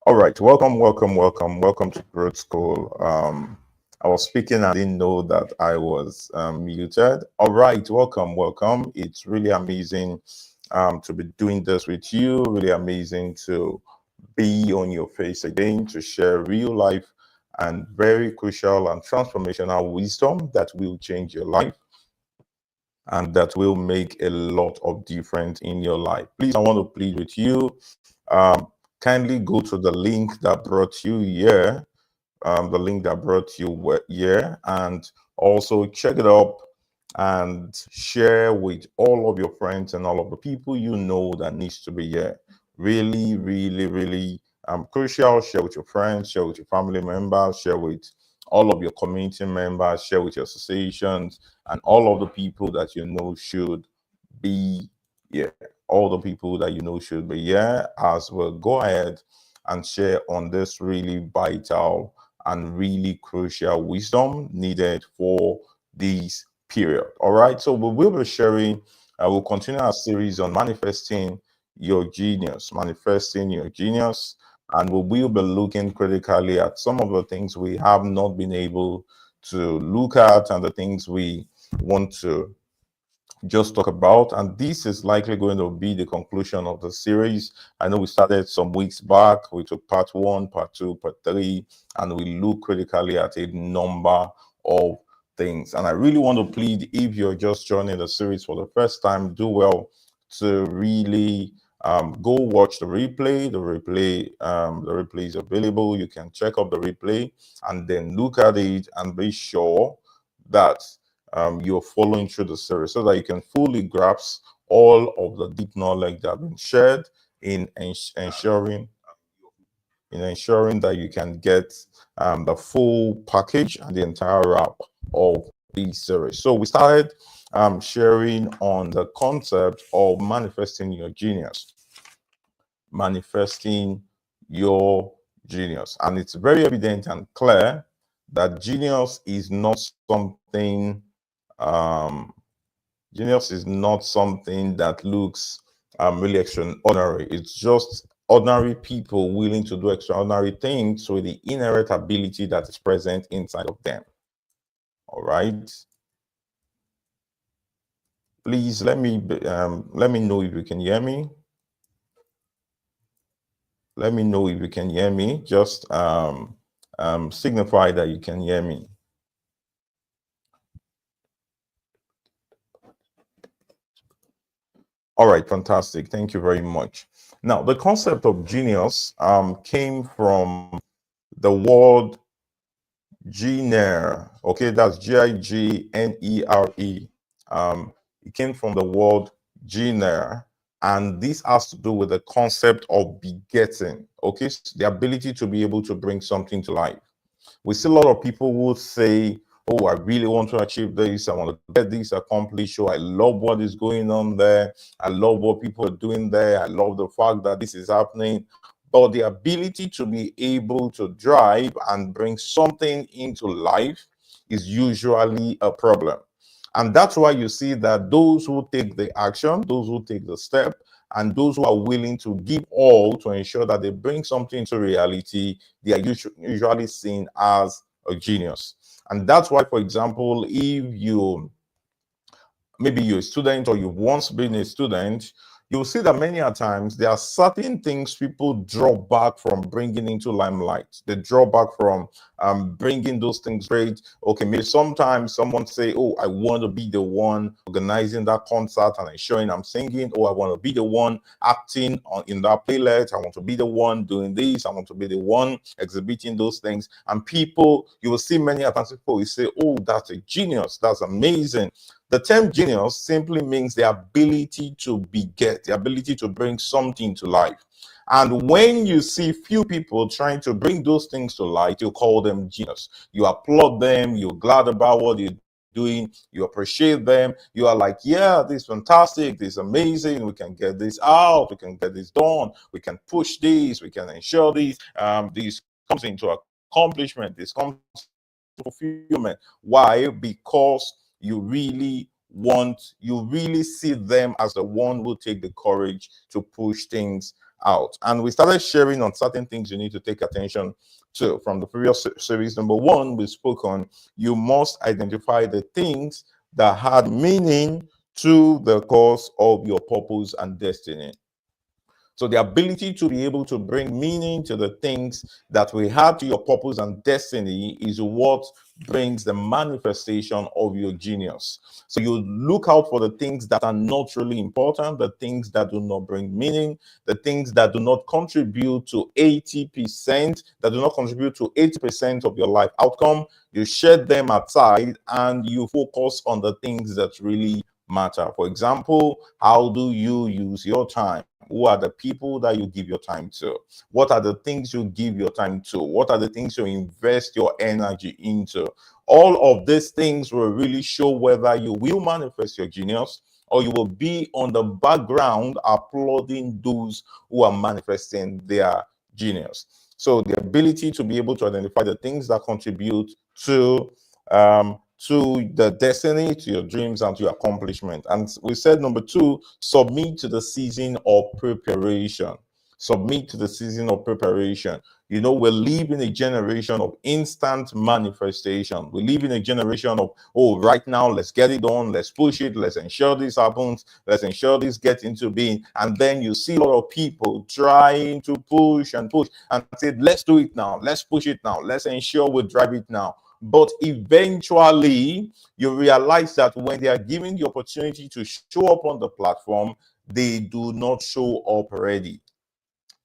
All right, welcome to Growth School. I was speaking and didn't know that I was muted. All right, welcome. It's really amazing to be doing this with you. Really amazing to be on your face again to share real life and very crucial and transformational wisdom that will change your life and that will make a lot of difference in your life. Please, I want to plead with you. Um, Kindly go to the link that brought you here, here, and also check it up and share with all of your friends and all of the people you know that needs to be here. Really crucial. Share with your friends, share with your family members, share with all of your community members, share with your associations, and all of the people that you know should be here. All the people that you know should be here as well. Go ahead and share on this really vital and really crucial wisdom needed for these period. All right, so we will be sharing, we'll continue our series on manifesting your genius, and we will be looking critically at some of the things we have not been able to look at and the things we want to just talk about. And this is likely going to be the conclusion of the series. I know we started some weeks back. We took part 1, part 2, part 3, and we look critically at a number of things. And I really want to plead, if you're just joining the series for the first time, do well to really go watch the replay. The replay is available. You can check up the replay and then look at it and be sure that you're following through the series so that you can fully grasp all of the deep knowledge that has been shared in ensuring that you can get the full package and the entire wrap of this series. So we started sharing on the concept of manifesting your genius. Manifesting your genius. And it's very evident and clear that genius is not something that looks really extraordinary. It's just ordinary people willing to do extraordinary things with the inherent ability that is present inside of them. All right. Please let me know if you can hear me. Let me know if you can hear me. Just signify that you can hear me. All right, fantastic. Thank you very much. Now, the concept of genius came from the word genere. Okay, that's Gignere. It came from the word genere, and this has to do with the concept of begetting. Okay, so the ability to be able to bring something to life. We see a lot of people who say, oh, I really want to achieve this. I want to get this accomplished. Oh, I love what is going on there. I love what people are doing there. I love the fact that this is happening. But the ability to be able to drive and bring something into life is usually a problem. And that's why you see that those who take the action, those who take the step, and those who are willing to give all to ensure that they bring something to reality, they are usually seen as a genius. And that's why, for example, if maybe you're a student or you've once been a student, you'll see that many a times there are certain things people draw back from bringing into limelight. They draw back from bringing those things great. Okay, maybe sometimes someone say, oh, I want to be the one organizing that concert and ensuring I'm singing. Oh, I want to be the one acting in that playlist. I want to be the one doing this. I want to be the one exhibiting those things. And people, you will see many a times people will say, oh, that's a genius. That's amazing. The term genius simply means the ability to beget, the ability to bring something to life. And when you see few people trying to bring those things to light, you call them genius. You applaud them, you're glad about what they're doing, you appreciate them, you are like, yeah, this is fantastic, this is amazing, we can get this out, we can get this done, we can push this, we can ensure this comes into accomplishment, this comes to fulfillment. Why? Because you really see them as the one who take the courage to push things out. And we started sharing on certain things you need to take attention to. From the previous series, number 1, we spoke on you must identify the things that had meaning to the cause of your purpose and destiny. So the ability to be able to bring meaning to the things that we have to your purpose and destiny is what brings the manifestation of your genius. So you look out for the things that are not really important, the things that do not bring meaning, the things that do not contribute to 80%, that do not contribute to 80% of your life outcome. You shed them aside and you focus on the things that really matter. For example, how do you use your time? Who are the people that you give your time to? What are the things you give your time to? What are the things you invest your energy into? All of these things will really show whether you will manifest your genius or you will be on the background applauding those who are manifesting their genius. So the ability to be able to identify the things that contribute to to the destiny, to your dreams, and to your accomplishment. And we said number two, submit to the season of preparation. Submit to the season of preparation. You know, we're living a generation of instant manifestation. We live in a generation of, oh, right now, let's get it done, let's push it, let's ensure this happens, let's ensure this gets into being. And then you see a lot of people trying to push and push and say, let's do it now, let's push it now, let's ensure we drive it now. But eventually, you realize that when they are given the opportunity to show up on the platform, they do not show up ready.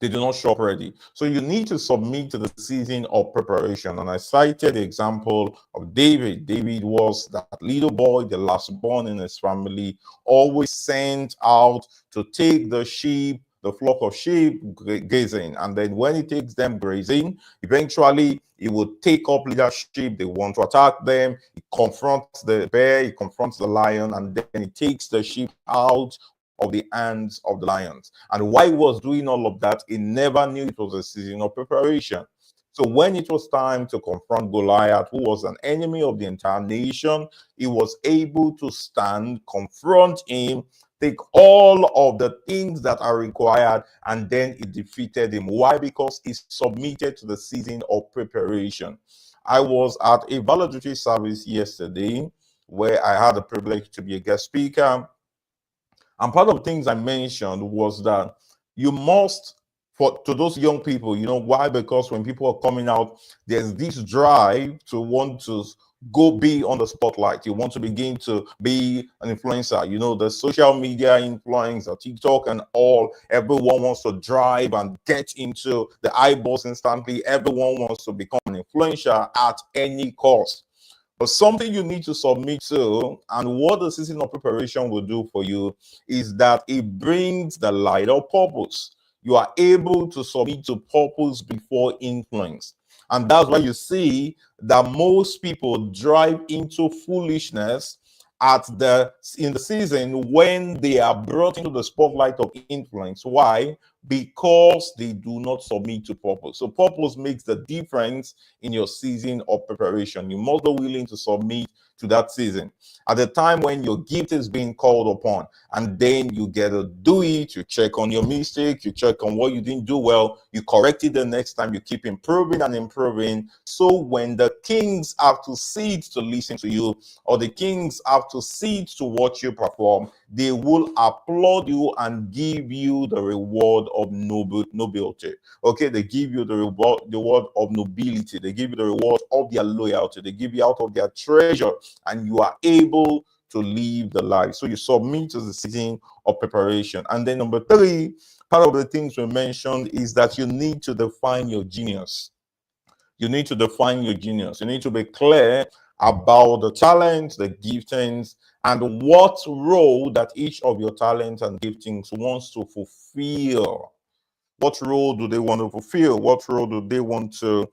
They do not show up ready. So you need to submit to the season of preparation. And I cited the example of David. David was that little boy, the last born in his family, always sent out to take the sheep, the flock of sheep grazing. And then when he takes them grazing, eventually he would take up leadership. They want to attack them. He confronts the bear, he confronts the lion, and then he takes the sheep out of the hands of the lions. And while he was doing all of that, he never knew it was a season of preparation. So when it was time to confront Goliath, who was an enemy of the entire nation, he was able to stand, confront him, take all of the things that are required, and then he defeated him. Why? Because he submitted to the season of preparation. I was at a valedictory service yesterday where I had the privilege to be a guest speaker. And part of the things I mentioned was that you must, to those young people, you know why? Because when people are coming out, there's this drive to want to go be on the spotlight. You want to begin to be an influencer. You know, the social media influencer, TikTok and all, everyone wants to drive and get into the eyeballs instantly. Everyone wants to become an influencer at any cost. But something you need to submit to, and what the season of preparation will do for you, is that it brings the light of purpose. You are able to submit to purpose before influence. And that's why you see that most people drive into foolishness in the season when they are brought into the spotlight of influence. Why? Because they do not submit to purpose. So purpose makes the difference in your season of preparation. You must be willing to submit to that season. At the time when your gift is being called upon, and then you get to do it, you check on your mistake, you check on what you didn't do well, you correct it the next time, you keep improving and improving. So when the kings have to sit to listen to you, or the kings have to sit to watch you perform, they will applaud you and give you the reward of nobility. Okay, they give you the reward of nobility. They give you the reward of their loyalty. They give you out of their treasure, and you are able to live the life. So you submit to the season of preparation. And then number three, part of the things we mentioned is that you need to define your genius. You need to define your genius. You need to be clear about the talents, the giftings, and what role that each of your talents and giftings wants to fulfill. What role do they want to fulfill? What role do they want to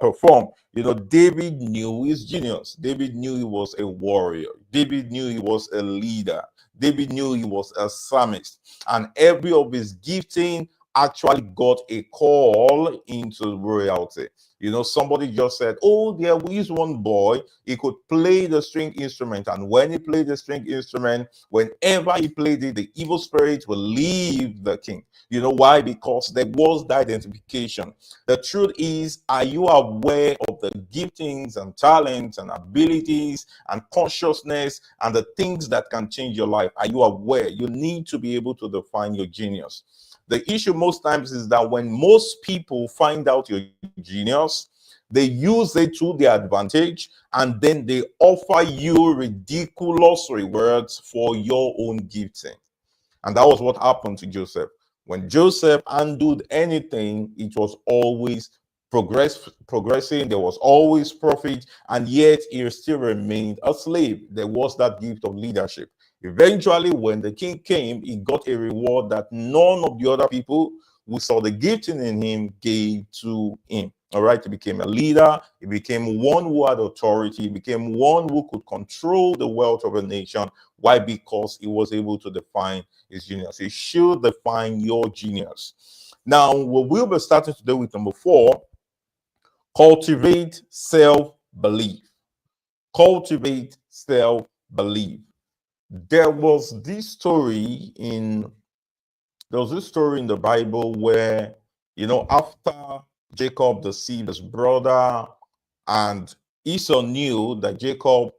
perform? You know, David knew his genius. David knew he was a warrior. David knew he was a leader. David knew he was a psalmist. And every of his gifting actually got a call into royalty. You know, somebody just said, oh, there is one boy, he could play the string instrument. And when he played the string instrument, whenever he played it, the evil spirit will leave the king. You know why? Because there was the identification. The truth is, are you aware of the giftings and talents and abilities and consciousness and the things that can change your life? Are you aware? You need to be able to define your genius. The issue most times is that when most people find out your genius, they use it to their advantage, and then they offer you ridiculous rewards for your own gifting. And that was what happened to Joseph. When Joseph handled anything, it was always progressing. There was always profit, and yet he still remained a slave. There was that gift of leadership. Eventually, when the king came, he got a reward that none of the other people who saw the gifting in him gave to him. All right, he became a leader. He became one who had authority. He became one who could control the wealth of a nation. Why? Because he was able to define his genius. He should define your genius. Now, we'll be starting today with number 4, cultivate self-belief. Cultivate self-belief. There was this story in the Bible where, after Jacob deceived his brother, and Esau knew that Jacob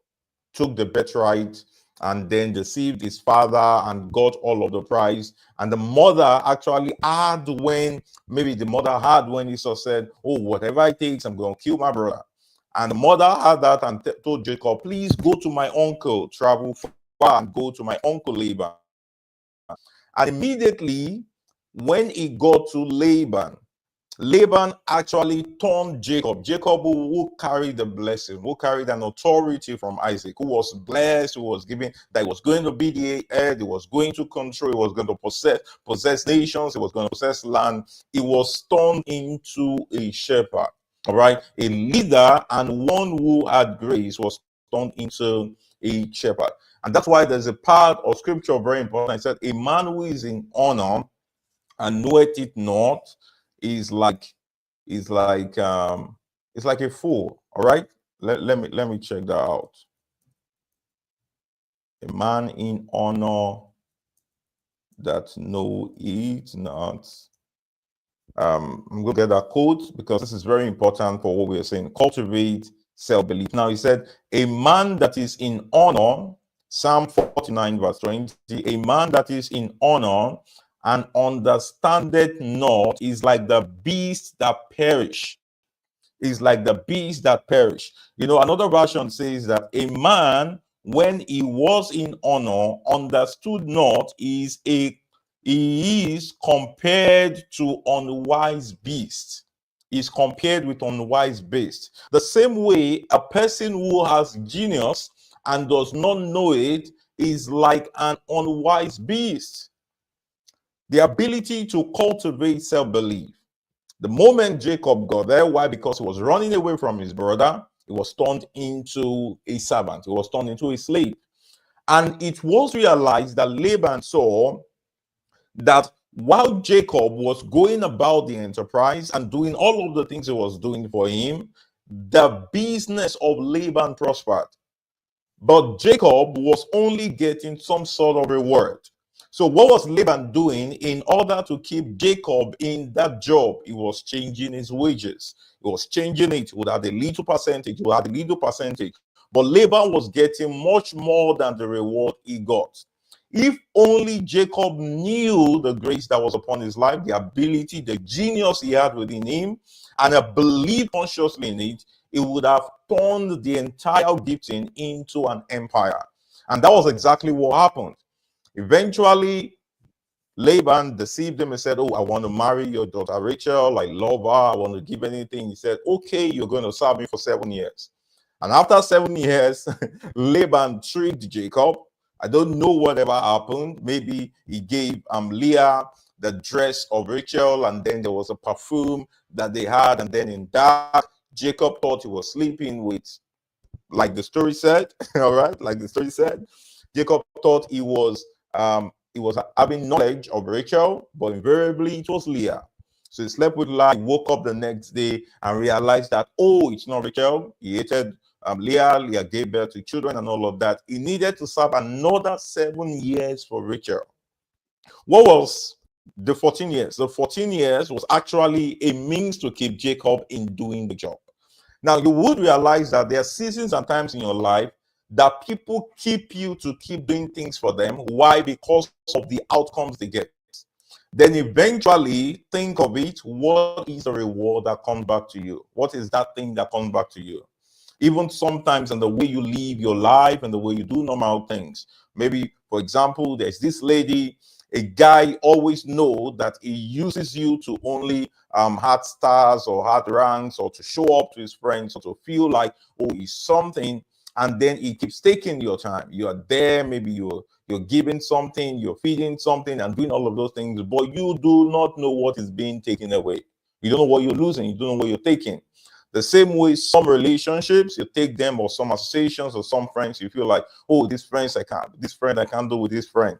took the birthright and then deceived his father and got all of the prize. And the mother actually had when Esau said, "Oh, whatever it takes, I'm going to kill my brother." And the mother had that and told Jacob, "Please go to my uncle, travel far and go to my uncle Laban." And immediately, when he got to Laban actually turned Jacob who carried the blessing, who carried an authority from Isaac, who was blessed, who was given, that he was going to be the head, he was going to control, he was going to possess nations, he was going to possess land. He was turned into a shepherd, all right? A leader and one who had grace was turned into a shepherd. And that's why there's a part of scripture very important. It said, a man who is in honor and knoweth it not is like a fool. All right, let me check that out. A man in honor that know it not. I'm going to get that quote because this is very important for what we are saying. Cultivate self-belief. Now he said, a man that is in honor, Psalm 49 verse 20, a man that is in honor and understandeth not is like the beast that perish. Is like the beast that perish. Another version says that a man, when he was in honor, understood not, he is compared to unwise beasts. Is compared with unwise beasts. The same way, a person who has genius and does not know it is like an unwise beast. The ability to cultivate self-belief. The moment Jacob got there, why? Because he was running away from his brother. He was turned into a servant. He was turned into a slave. And it was realized that Laban saw that while Jacob was going about the enterprise and doing all of the things he was doing for him, the business of Laban prospered. But Jacob was only getting some sort of reward. So what was Laban doing in order to keep Jacob in that job? He was changing his wages. He was changing it with a little percentage, But Laban was getting much more than the reward he got. If only Jacob knew the grace that was upon his life, the ability, the genius he had within him, and believed consciously in it, it would have turned the entire gifting into an empire. And that was exactly what happened. Eventually, Laban deceived him and said, "Oh, I want to marry your daughter Rachel. I love her. I want to give anything." He said, "Okay, you're going to serve me for 7 years." And after 7 years, Laban tricked Jacob. I don't know whatever happened. Maybe he gave Leah the dress of Rachel, and then there was a perfume that they had, and then in that, Jacob thought he was sleeping with, like the story said, all right, like the story said, Jacob thought he was having knowledge of Rachel, but invariably it was Leah. So he slept with Leah. He woke up the next day and realized that, oh, it's not Rachel. He hated Leah. Leah gave birth to children and all of that. He needed to serve another 7 years for Rachel. What was the 14 years? The 14 years was actually a means to keep Jacob in doing the job. Now, you would realize that there are seasons and times in your life that people keep you to keep doing things for them. Why? Because of the outcomes they get. Then eventually think of it, what is the reward that comes back to you? What is that thing that comes back to you? Even sometimes in the way you live your life and the way you do normal things. Maybe, for example, there's this lady, a guy always know that he uses you to only have stars or have ranks or to show up to his friends or to feel like, oh, he's something. And then he keeps taking your time. You are there, maybe you're giving something, you're feeding something and doing all of those things, but you do not know what is being taken away. You don't know what you're losing. You don't know what you're taking. The same way some relationships, you take them, or some associations or some friends, you feel like, oh, this friend I can't do with this friend.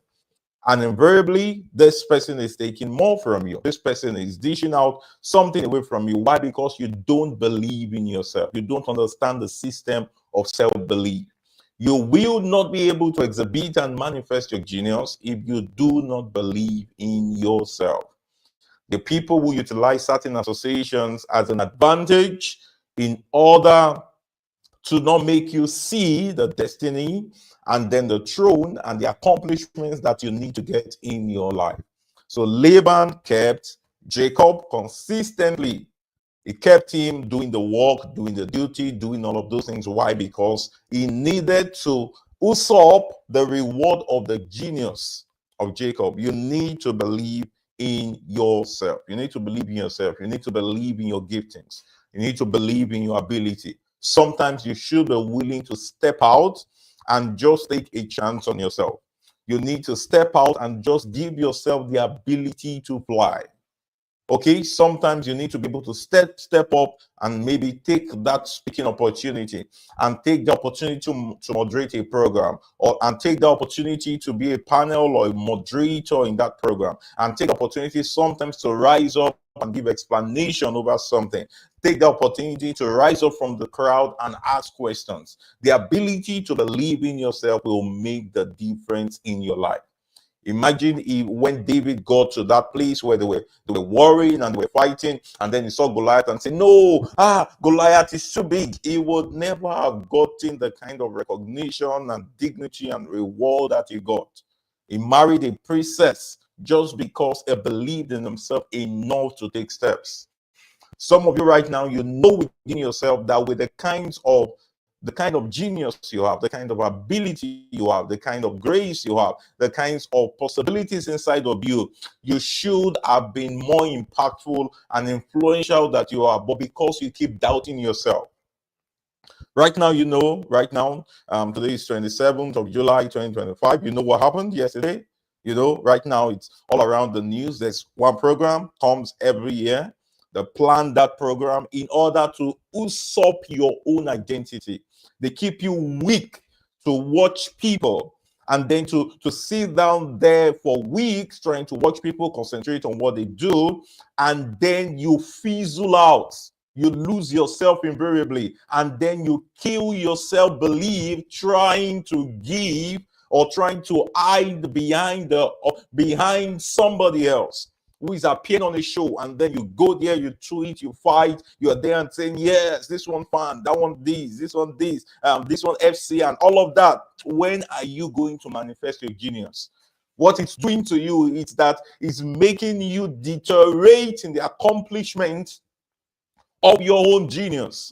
And invariably, this person is taking more from you. This person is dishing out something away from you. Why? Because you don't believe in yourself. You don't understand the system of self-belief. You will not be able to exhibit and manifest your genius if you do not believe in yourself. The people who utilize certain associations as an advantage in order to not make you see the destiny and then the throne and the accomplishments that you need to get in your life. So Laban kept Jacob consistently. He kept him doing the work, doing the duty, doing all of those things. Why? Because he needed to usurp the reward of the genius of Jacob. You need to believe in yourself. You need to believe in yourself. You need to believe in your giftings. You need to believe in your ability. Sometimes you should be willing to step out and just take a chance on yourself. You need to step out and just give yourself the ability to fly. Okay, sometimes you need to be able to step up and maybe take that speaking opportunity and take the opportunity to moderate a program, or and take the opportunity to be a panel or a moderator in that program, and take the opportunity sometimes to rise up and give explanation over something. Take the opportunity to rise up from the crowd and ask questions. The ability to believe in yourself will make the difference in your life. Imagine if when David got to that place where they were worrying and they were fighting, and then he saw Goliath and said, "No, Goliath is too big." He would never have gotten the kind of recognition and dignity and reward that he got. He married a princess just because he believed in himself enough to take steps. Some of you right now, you know within yourself that with the kind of genius you have, the kind of ability you have, the kind of grace you have, the kinds of possibilities inside of you, you should have been more impactful and influential than you are, but because you keep doubting yourself. Right now, today is 27th of July, 2025. You know what happened yesterday? Right now it's all around the news. There's one program comes every year. They plan that program in order to usurp your own identity. They keep you weak to watch people, and then to sit down there for weeks trying to watch people concentrate on what they do, and then you fizzle out. You lose yourself invariably, and then you kill your self-belief trying to give or trying to hide behind somebody else who is appearing on a show, and then you go there, you tweet, you fight, you're there and saying, yes, this one fan, that one this one FC, and all of that. When are you going to manifest your genius? What it's doing to you is that it's making you deteriorate in the accomplishment of your own genius.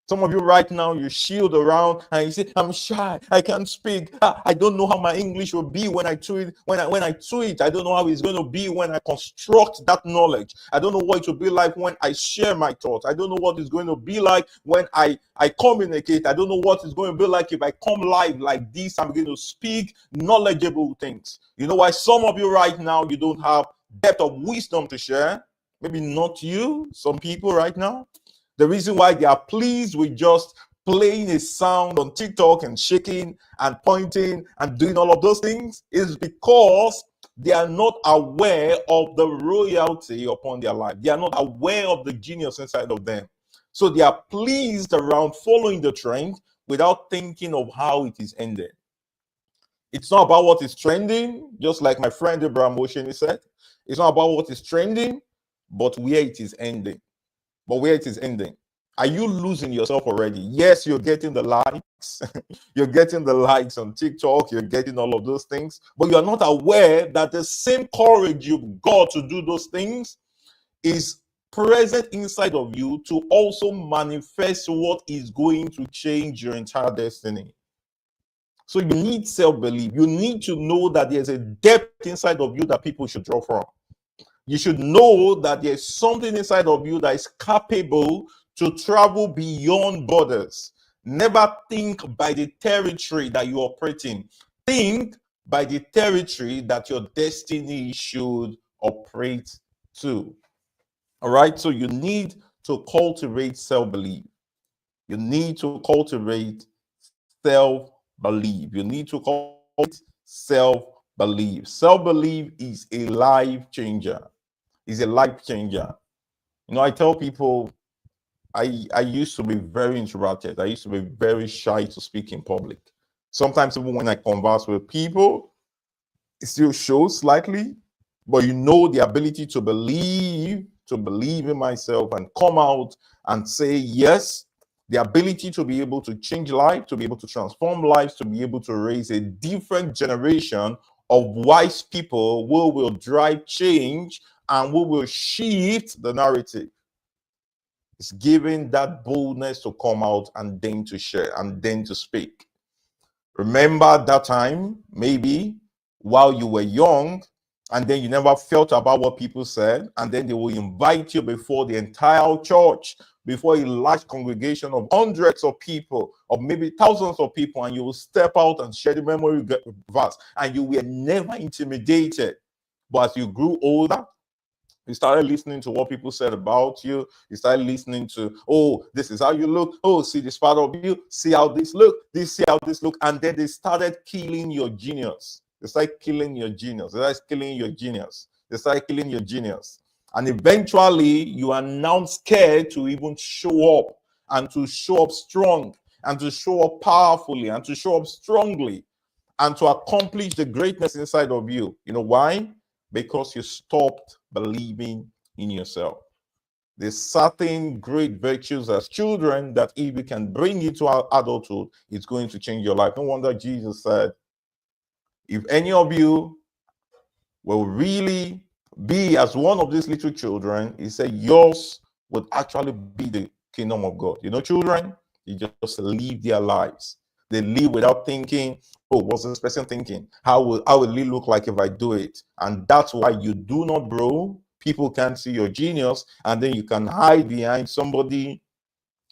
Some of you right now, you shield around and you say, "I'm shy, I can't speak. I don't know how my English will be when I tweet. When I tweet, I don't know how it's going to be when I construct that knowledge. I don't know what it will be like when I share my thoughts. I don't know what it's going to be like when I communicate. I don't know what it's going to be like if I come live like this. I'm going to speak knowledgeable things." You know why some of you right now, you don't have depth of wisdom to share? Maybe not you, some people right now. The reason why they are pleased with just playing a sound on TikTok and shaking and pointing and doing all of those things is because they are not aware of the royalty upon their life. They are not aware of the genius inside of them. So they are pleased around following the trend without thinking of how it is ended. It's not about what is trending, just like my friend Abraham Osheni said. It's not about what is trending, but where it is ending. Are you losing yourself already? Yes, you're getting the likes. You're getting the likes on TikTok. You're getting all of those things. But you're not aware that the same courage you've got to do those things is present inside of you to also manifest what is going to change your entire destiny. So you need self-belief. You need to know that there's a depth inside of you that people should draw from. You should know that there's something inside of you that is capable to travel beyond borders. Never think by the territory that you operate in. Think by the territory that your destiny should operate to. All right, so you need to cultivate self-belief. You need to cultivate self-belief. You need to cultivate self-belief. Self-belief is a life changer. Is a life changer. I tell people I used to be very introverted. I used to be very shy to speak in public. Sometimes even when I converse with people, it still shows slightly, but you know the ability to believe in myself and come out and say yes, the ability to be able to change life, to be able to transform lives, to be able to raise a different generation of wise people who will drive change and who will shift the narrative. It's giving that boldness to come out and then to share and then to speak. Remember that time, maybe while you were young, and then you never felt about what people said, and then they will invite you before the entire church, before a large congregation of hundreds of people, or maybe thousands of people, and you will step out and share the memory verse, and you were never intimidated. But as you grew older, you started listening to what people said about you. You started listening to, oh, this is how you look. Oh, see this part of you. See how this look. See how this look. And then they started killing your genius. They started killing your genius. They started killing your genius. They started killing your genius. And eventually, you are now scared to even show up and to show up strong and to show up powerfully and to show up strongly and to accomplish the greatness inside of you. You know why? Because you stopped believing in yourself. There's certain great virtues as children that if you can bring it to our adulthood, it's going to change your life. No wonder Jesus said, if any of you will really be as one of these little children, he said, yours would actually be the kingdom of God. You know, children, you just live their lives. They live without thinking, oh, what's this person thinking? How will it look like if I do it? And that's why you do not grow. People can't see your genius, and then you can hide behind somebody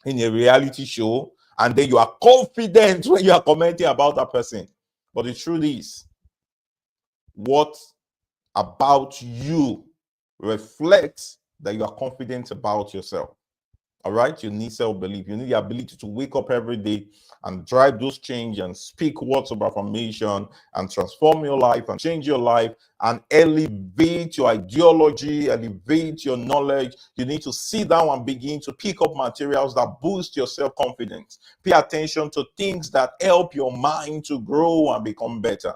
in a reality show, and then you are confident when you are commenting about that person. But the truth is, what about you reflects that you are confident about yourself. All right, you need self-belief. You need the ability to wake up every day and drive those change and speak words of affirmation and transform your life and change your life and elevate your ideology, elevate your knowledge. You need to sit down and begin to pick up materials that boost your self-confidence. Pay attention to things that help your mind to grow and become better.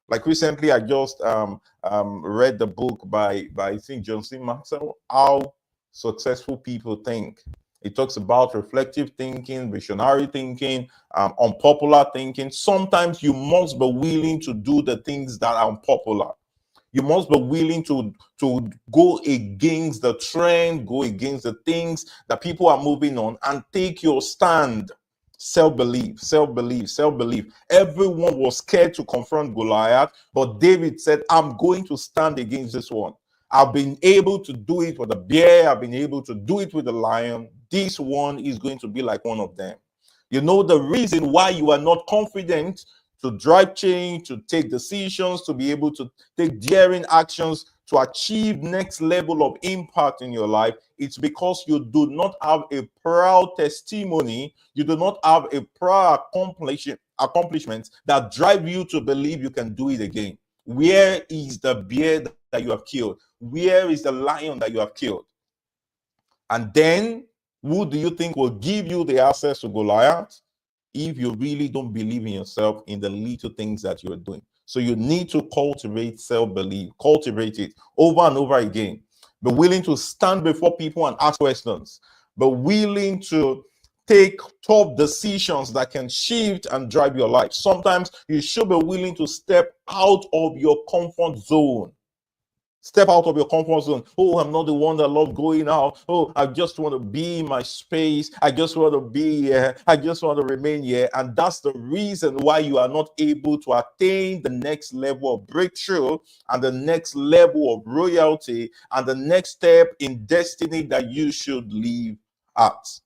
Like recently, I just read the book by I think John C. Maxwell, How Successful People Think. It talks about reflective thinking, visionary thinking, unpopular thinking. Sometimes you must be willing to do the things that are unpopular. You must be willing to go against the trend, go against the things that people are moving on, and take your stand. Self-belief, self-belief, self-belief. Everyone was scared to confront Goliath, but David said, I'm going to stand against this one. I've been able to do it with the bear. I've been able to do it with the lion. This one is going to be like one of them. You know the reason why you are not confident to drive change, to take decisions, to be able to take daring actions, to achieve next level of impact in your life. It's because you do not have a proud testimony. You do not have a proud accomplishment that drive you to believe you can do it again. Where is the bear that you have killed? Where is the lion that you have killed? And then who do you think will give you the access to Goliath? If you really don't believe in yourself, in the little things that you're doing. So you need to cultivate self-belief, cultivate it over and over again. Be willing to stand before people and ask questions. Be willing to take tough decisions that can shift and drive your life. Sometimes you should be willing to step out of your comfort zone. Step out of your comfort zone. Oh, I'm not the one that loves going out. Oh, I just want to be in my space. I just want to be here. I just want to remain here. And that's the reason why you are not able to attain the next level of breakthrough and the next level of royalty and the next step in destiny that you should live at.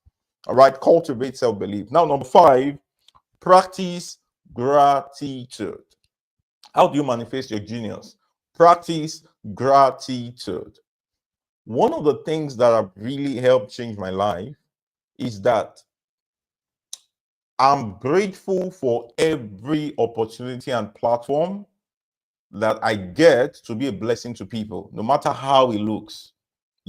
All right, cultivate self-belief. Now, number 5, practice gratitude. How do you manifest your genius? Practice gratitude. One of the things that have really helped change my life is that I'm grateful for every opportunity and platform that I get to be a blessing to people, no matter how it looks.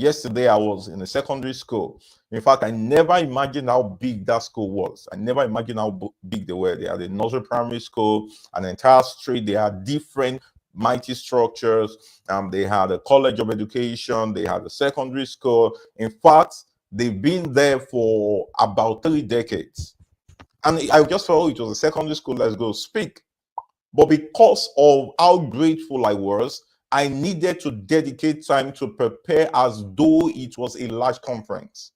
Yesterday, I was in a secondary school. In fact, I never imagined how big that school was. I never imagined how big they were. They had a nursery primary school, an entire street. They had different mighty structures. They had a college of education. They had a secondary school. In fact, they've been there for about 3 decades. And I just felt, oh, it was a secondary school. Let's go speak. But because of how grateful I was, I needed to dedicate time to prepare as though it was a large conference.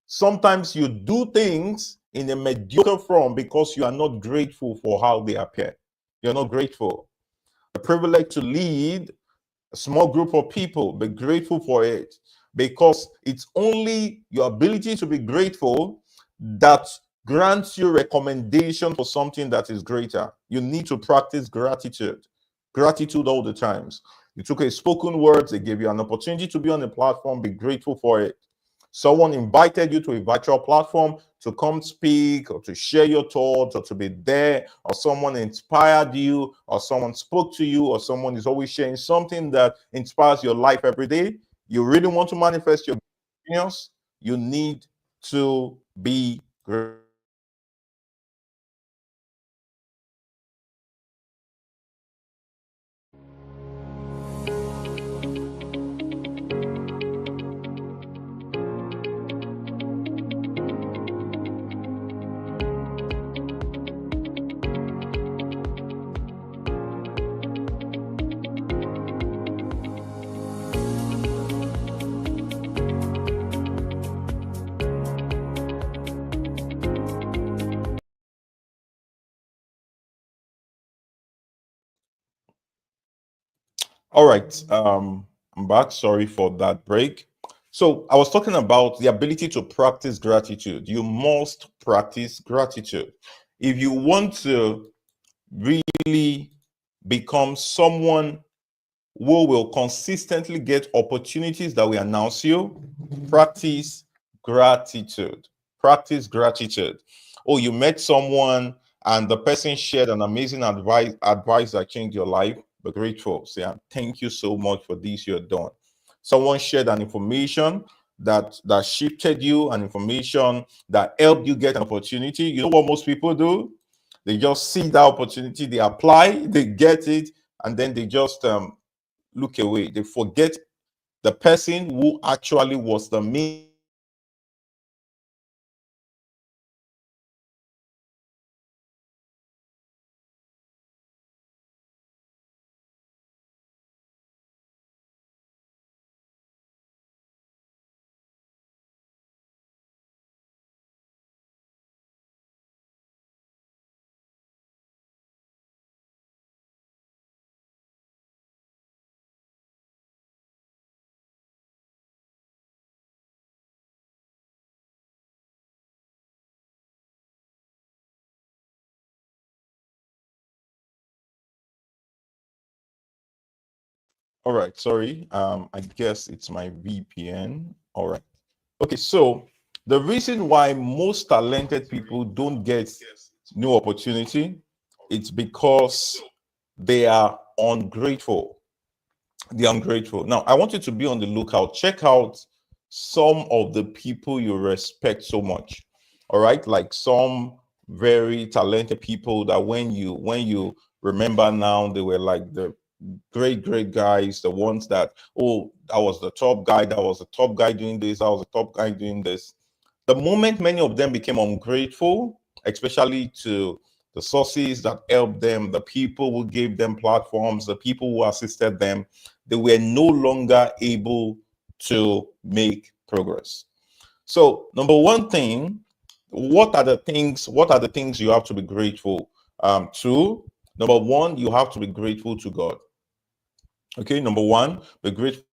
Sometimes you do things in a mediocre form because you are not grateful for how they appear. You're not grateful. The privilege to lead a small group of people, be grateful for it, because it's only your ability to be grateful that grants you recommendation for something that is greater. You need to practice gratitude all the times. You took a spoken word, they gave you an opportunity to be on a platform, be grateful for it. Someone invited you to a virtual platform to come speak or to share your thoughts or to be there, or someone inspired you, or someone spoke to you, or someone is always sharing something that inspires your life every day. You really want to manifest your genius, you need to be grateful. All right. I'm back. Sorry for that break. So I was talking about the ability to practice gratitude. You must practice gratitude. If you want to really become someone who will consistently get opportunities that will announce you, practice gratitude. Practice gratitude. Oh, you met someone and the person shared an amazing advice that changed your life. Be grateful. Say, thank you so much for this you're done. Someone shared an information that shifted you, an information that helped you get an opportunity. You know what most people do? They just see that opportunity, they apply, they get it, and then they just look away. They forget the person who actually was the main. All right, sorry. I guess it's my VPN. All right. Okay, so the reason why most talented people don't get new opportunity, it's because they are ungrateful. They're ungrateful. Now, I want you to be on the lookout. Check out some of the people you respect so much. All right, like some very talented people that when you remember now, they were like the great guys, the ones that, oh, that was the top guy, that was the top guy doing this, that was the top guy doing this. The moment many of them became ungrateful, especially to the sources that helped them, the people who gave them platforms, the people who assisted them, they were no longer able to make progress. So, number one thing, what are the things you have to be grateful to? Number one, you have to be grateful to God. Okay, number one, be grateful.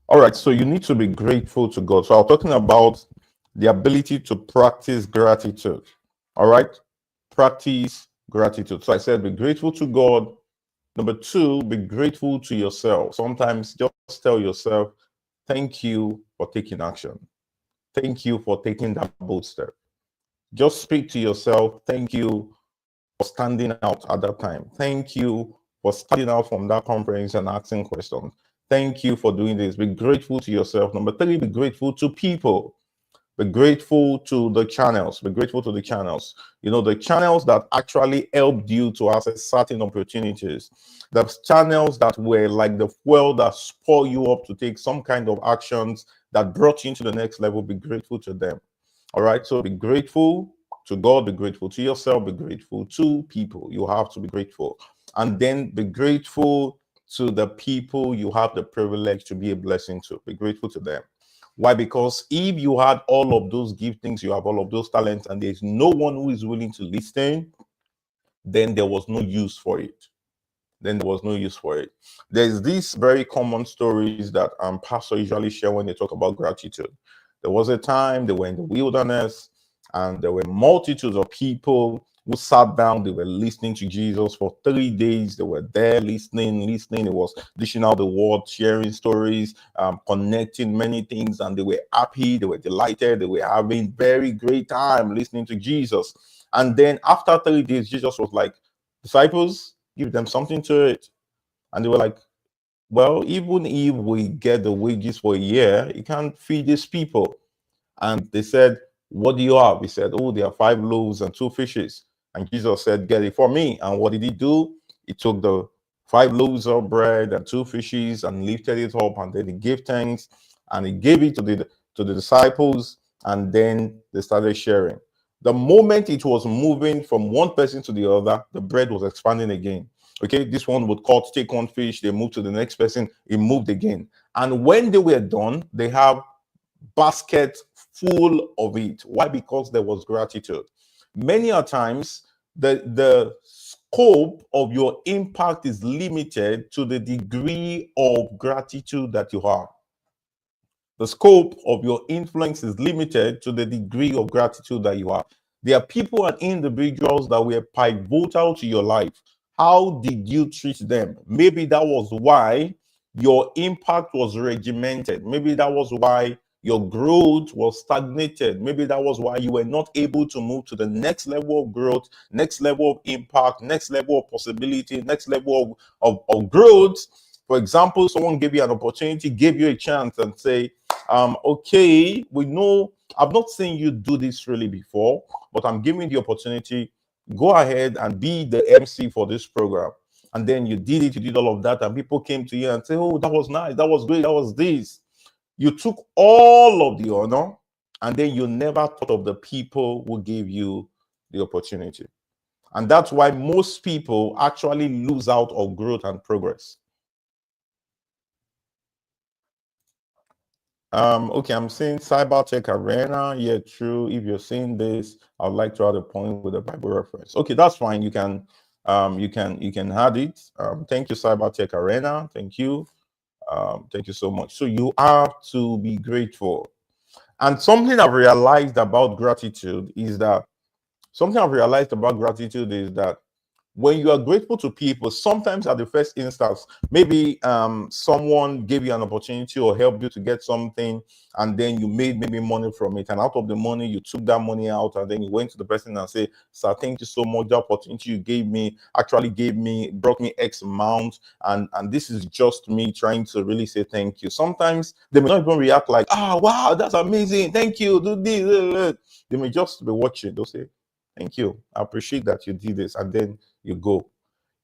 All right, so you need to be grateful to God. So I'm talking about the ability to practice gratitude. All right, practice gratitude. So I said, be grateful to God. Number two, be grateful to yourself. Sometimes just tell yourself, thank you for taking action. Thank you for taking that bold step. Just speak to yourself, thank you for standing out at that time. Thank you for standing out from that conference and asking questions. Thank you for doing this. Be grateful to yourself. Number three, be grateful to people. Be grateful to the channels. Be grateful to the channels. You know, the channels that actually helped you to access certain opportunities. The channels that were like the fuel that spur you up to take some kind of actions that brought you into the next level. Be grateful to them. All right. So be grateful to God, be grateful to yourself, be grateful to people. You have to be grateful. And then be grateful to the people you have the privilege to be a blessing to. Be grateful to them. Why? Because if you had all of those giftings, you have all of those talents, and there's no one who is willing to listen, then there was no use for it. Then there was no use for it. There's these very common stories that pastor usually share when they talk about gratitude. There was a time they were in the wilderness, and there were multitudes of people who sat down. They were listening to Jesus for 3 days. They were there listening. It was dishing out the word, sharing stories, connecting many things, and they were happy. They were delighted. They were having very great time listening to Jesus. And then after 3 days, Jesus was like, disciples, give them something to it. And they were like, well, even if we get the wages for a year, you can't feed these people. And they said, what do you have? He said, oh, there are 5 loaves and 2 fishes. And Jesus said, get it for me. And what did he do? He took the 5 loaves of bread and 2 fishes and lifted it up, and then he gave thanks and he gave it to the disciples, and then they started sharing. The moment it was moving from one person to the other, the bread was expanding again. Okay, this one would cut, take 1 fish, they moved to the next person, it moved again. And when they were done, they have basket full of it. Why? Because there was gratitude. Many a times, the scope of your impact is limited to the degree of gratitude that you have. The scope of your influence is limited to the degree of gratitude that you have. There are people and individuals that were pivotal to your life. How did you treat them? Maybe that was why your impact was regimented. Maybe that was why your growth was stagnated. Maybe that was why you were not able to move to the next level of growth, next level of impact, next level of possibility, next level of growth. For example, someone gave you an opportunity, gave you a chance, and say, okay, we know I've not seen you do this really before, but I'm giving the opportunity. Go ahead and be the MC for this program. And then you did it, you did all of that, and people came to you and say, oh, that was nice, that was great, that was this. You took all of the honor, and then you never thought of the people who gave you the opportunity. And that's why most people actually lose out of growth and progress. Okay, I'm saying cyber tech arena. Yeah, true. If you're saying this, I'd like to add a point with a Bible reference. Okay, that's fine. You can add it. Thank you, cyber tech arena. Thank you. Thank you so much. So you have to be grateful. And something I've realized about gratitude is that when you are grateful to people, sometimes at the first instance, maybe someone gave you an opportunity or helped you to get something, and then you made maybe money from it, and out of the money you took that money out, and then you went to the person and say, sir, thank you so much, the opportunity you gave me actually brought me X amount, and this is just me trying to really say thank you. Sometimes they may not even react like, wow, that's amazing, thank you, do this. They may just be watching. They'll say, thank you, I appreciate that you did this, and then you go.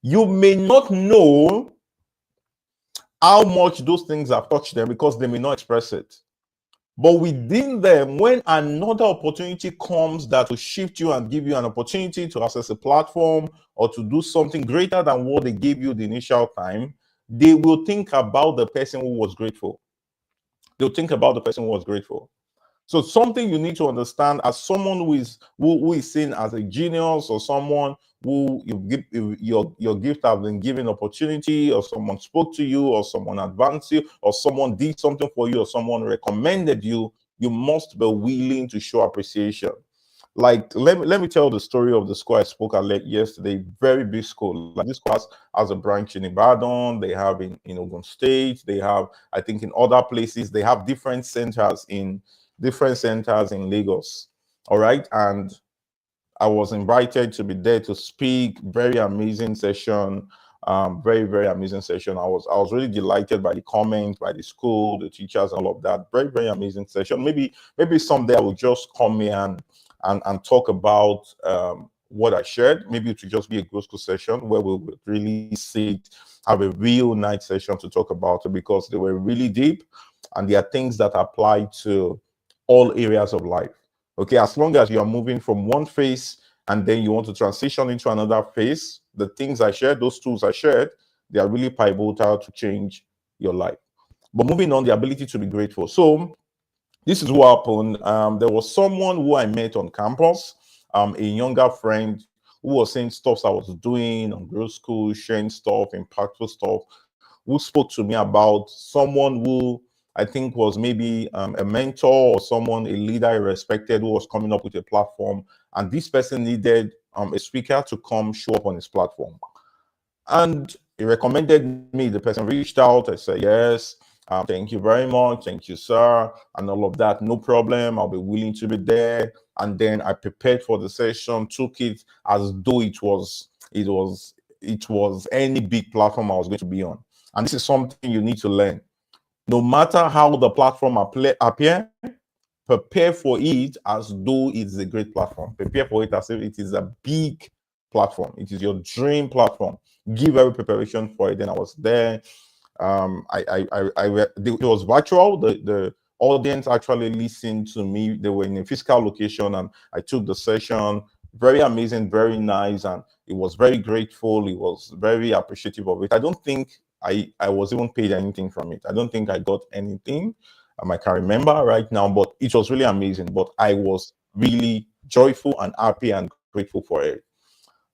You may not know how much those things have touched them because they may not express it. But within them, when another opportunity comes that will shift you and give you an opportunity to access a platform or to do something greater than what they gave you the initial time, they will think about the person who was grateful. They'll think about the person who was grateful. So something you need to understand as someone who is seen as a genius, or someone who your gift have been given opportunity, or someone spoke to you, or someone advanced you, or someone did something for you, or someone recommended you, you must be willing to show appreciation. Like, let me tell the story of the school I spoke at yesterday. Very big school. Like, this class has a branch in Ibadan, they have in Ogun State, they have, I think, in other places, they have different centers in Lagos. All right. And I was invited to be there to speak. Very amazing session. Very, very amazing session. I was really delighted by the comments, by the school, the teachers, all of that. Very, very amazing session. Maybe someday I will just come here and talk about what I shared. Maybe it will just be a growth school session where we will really sit, have a real night session to talk about it, because they were really deep, and there are things that apply to all areas of life. Okay, as long as you are moving from one phase and then you want to transition into another phase, the things I shared, those tools I shared, they are really pivotal to change your life. But moving on, the ability to be grateful. So this is what happened. There was someone who I met on campus, a younger friend who was saying stuff I was doing on growth school, sharing stuff, impactful stuff, who spoke to me about someone who I think was maybe a mentor, or someone, a leader I respected, who was coming up with a platform. And this person needed a speaker to come show up on his platform. And he recommended me. The person reached out. I said, yes, thank you very much. Thank you, sir. And all of that. No problem. I'll be willing to be there. And then I prepared for the session, took it as though it was any big platform I was going to be on. And this is something you need to learn. No matter how the platform appear, prepare for it as though it's a great platform. Prepare for it as if it is a big platform. It is your dream platform. Give every preparation for it. Then I was there. It was virtual. The audience actually listened to me. They were in a physical location, and I took the session. Very amazing, very nice, and it was very grateful. It was very appreciative of it. I don't think I was even paid anything from it. I don't think I got anything. I can't remember right now, but it was really amazing. But I was really joyful and happy and grateful for it.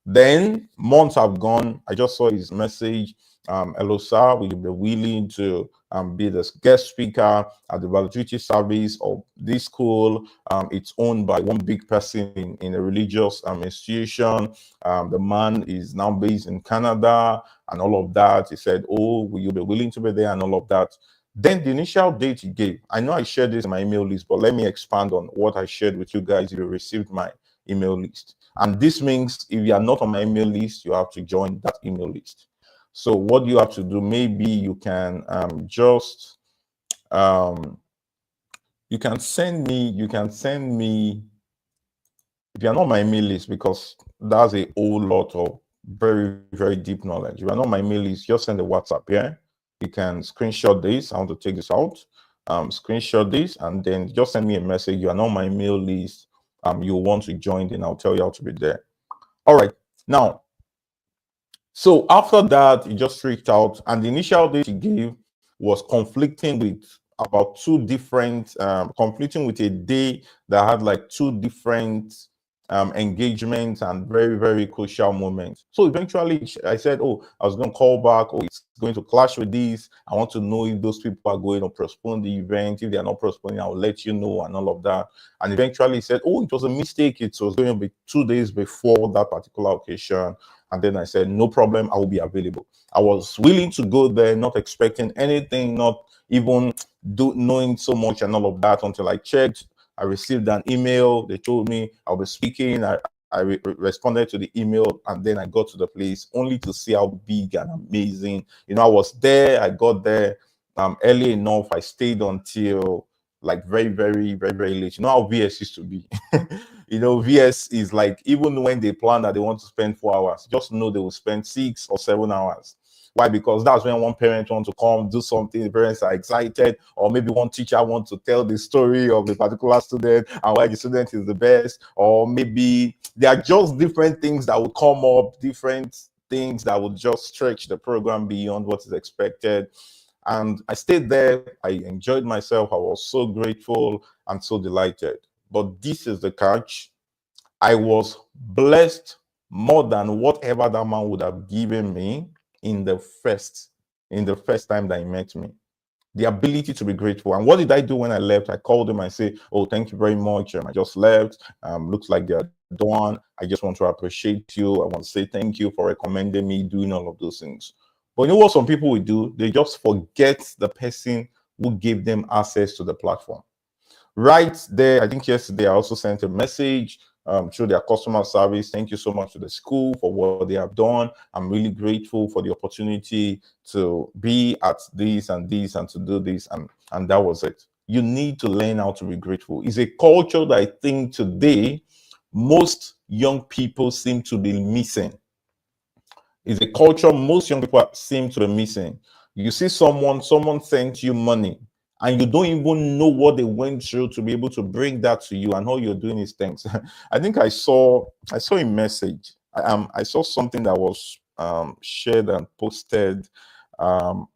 Then months have gone. I just saw his message. Hello, sir. Will you be willing to be the guest speaker at the valedictory service of this school? It's owned by one big person in a religious institution. The man is now based in Canada and all of that. He said, oh, will you be willing to be there, and all of that. Then the initial date he gave, I know I shared this in my email list, but let me expand on what I shared with you guys if you received my email list. And this means if you are not on my email list, you have to join that email list. So what you have to do, maybe you can you can send me if you're not on my email list, because that's a whole lot of very, very deep knowledge. If you're not on my email list, just send a WhatsApp. Yeah, you can screenshot this. I want to take this out. Screenshot this, and then just send me a message. You are not on my email list. You want to join, then I'll tell you how to be there. All right. Now, so after that, he just reached out, and the initial date he gave was conflicting with about two different, conflicting with a day that had like two different engagements and very, very crucial moments. So eventually I said, oh, I was going to call back. Oh, it's going to clash with this. I want to know if those people are going to postpone the event. If they are not postponing, I'll let you know, and all of that. And eventually he said, oh, it was a mistake. It was going to be 2 days before that particular occasion. And then I said, no problem, I will be available. I was willing to go there, not expecting anything, not even knowing so much and all of that, until I checked. I received an email. They told me I'll be speaking. I responded to the email, and then I got to the place only to see how big and amazing. You know, I was there. I got there early enough. I stayed until like very, very, very, very late. You know how VS used to be. You know, VS is like, even when they plan that they want to spend 4 hours, just know they will spend 6 or 7 hours. Why? Because that's when one parent wants to come do something, the parents are excited, or maybe one teacher wants to tell the story of a particular student and why the student is the best, or maybe there are just different things that will come up, different things that will just stretch the program beyond what is expected. And I stayed there. I enjoyed myself. I was so grateful and so delighted. But this is the catch. I was blessed more than whatever that man would have given me in the first time that he met me. The ability to be grateful. And what did I do when I left? I called him and say, "Oh, thank you very much. I just left. Looks like they're done. I just want to appreciate you. I want to say thank you for recommending me, doing all of those things." But you know what some people will do? They just forget the person who gave them access to the platform. Right there, I think yesterday I also sent a message through their customer service. Thank you so much to the school for what they have done. I'm really grateful for the opportunity to be at this and this and to do this, and that was it. You need to learn how to be grateful. It's a culture that I think today most young people seem to be missing. Is a culture most young people seem to be missing. You see someone sent you money, and you don't even know what they went through to be able to bring that to you, and all you're doing is thanks. I think I saw a message. I saw something that was shared and posted on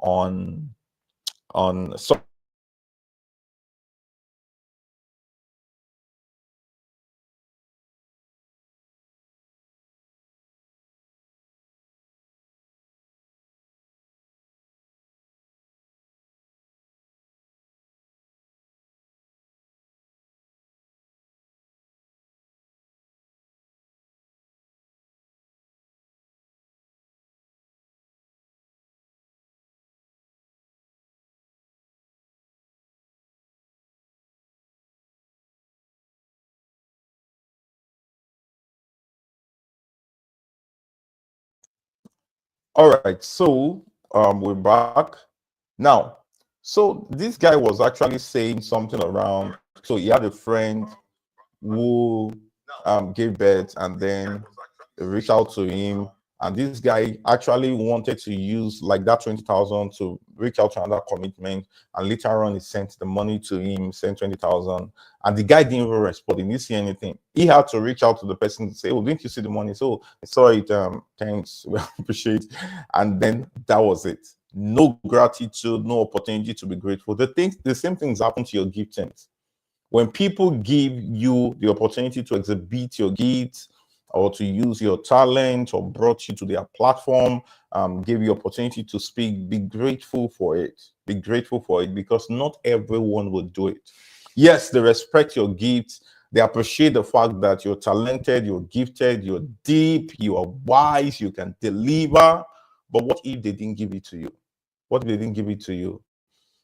All right, so we're back now. So this guy was actually saying something around. So he had a friend who gave birth, and then reached out to him. And this guy actually wanted to use like that 20,000 to reach out to another commitment. And later on, he sent the money to him, sent 20,000. And the guy didn't even respond. He didn't see anything. He had to reach out to the person to say, "Oh, didn't you see the money?" So I saw it. Thanks. We appreciate it. And then that was it. No gratitude, no opportunity to be grateful. The same things happen to your giftings. When people give you the opportunity to exhibit your gifts or to use your talent or brought you to their platform, give you opportunity to speak, be grateful for it. Be grateful for it, because not everyone will do it. Yes, they respect your gifts. They appreciate the fact that you're talented, you're gifted, you're deep, you are wise, you can deliver. But what if they didn't give it to you? What if they didn't give it to you?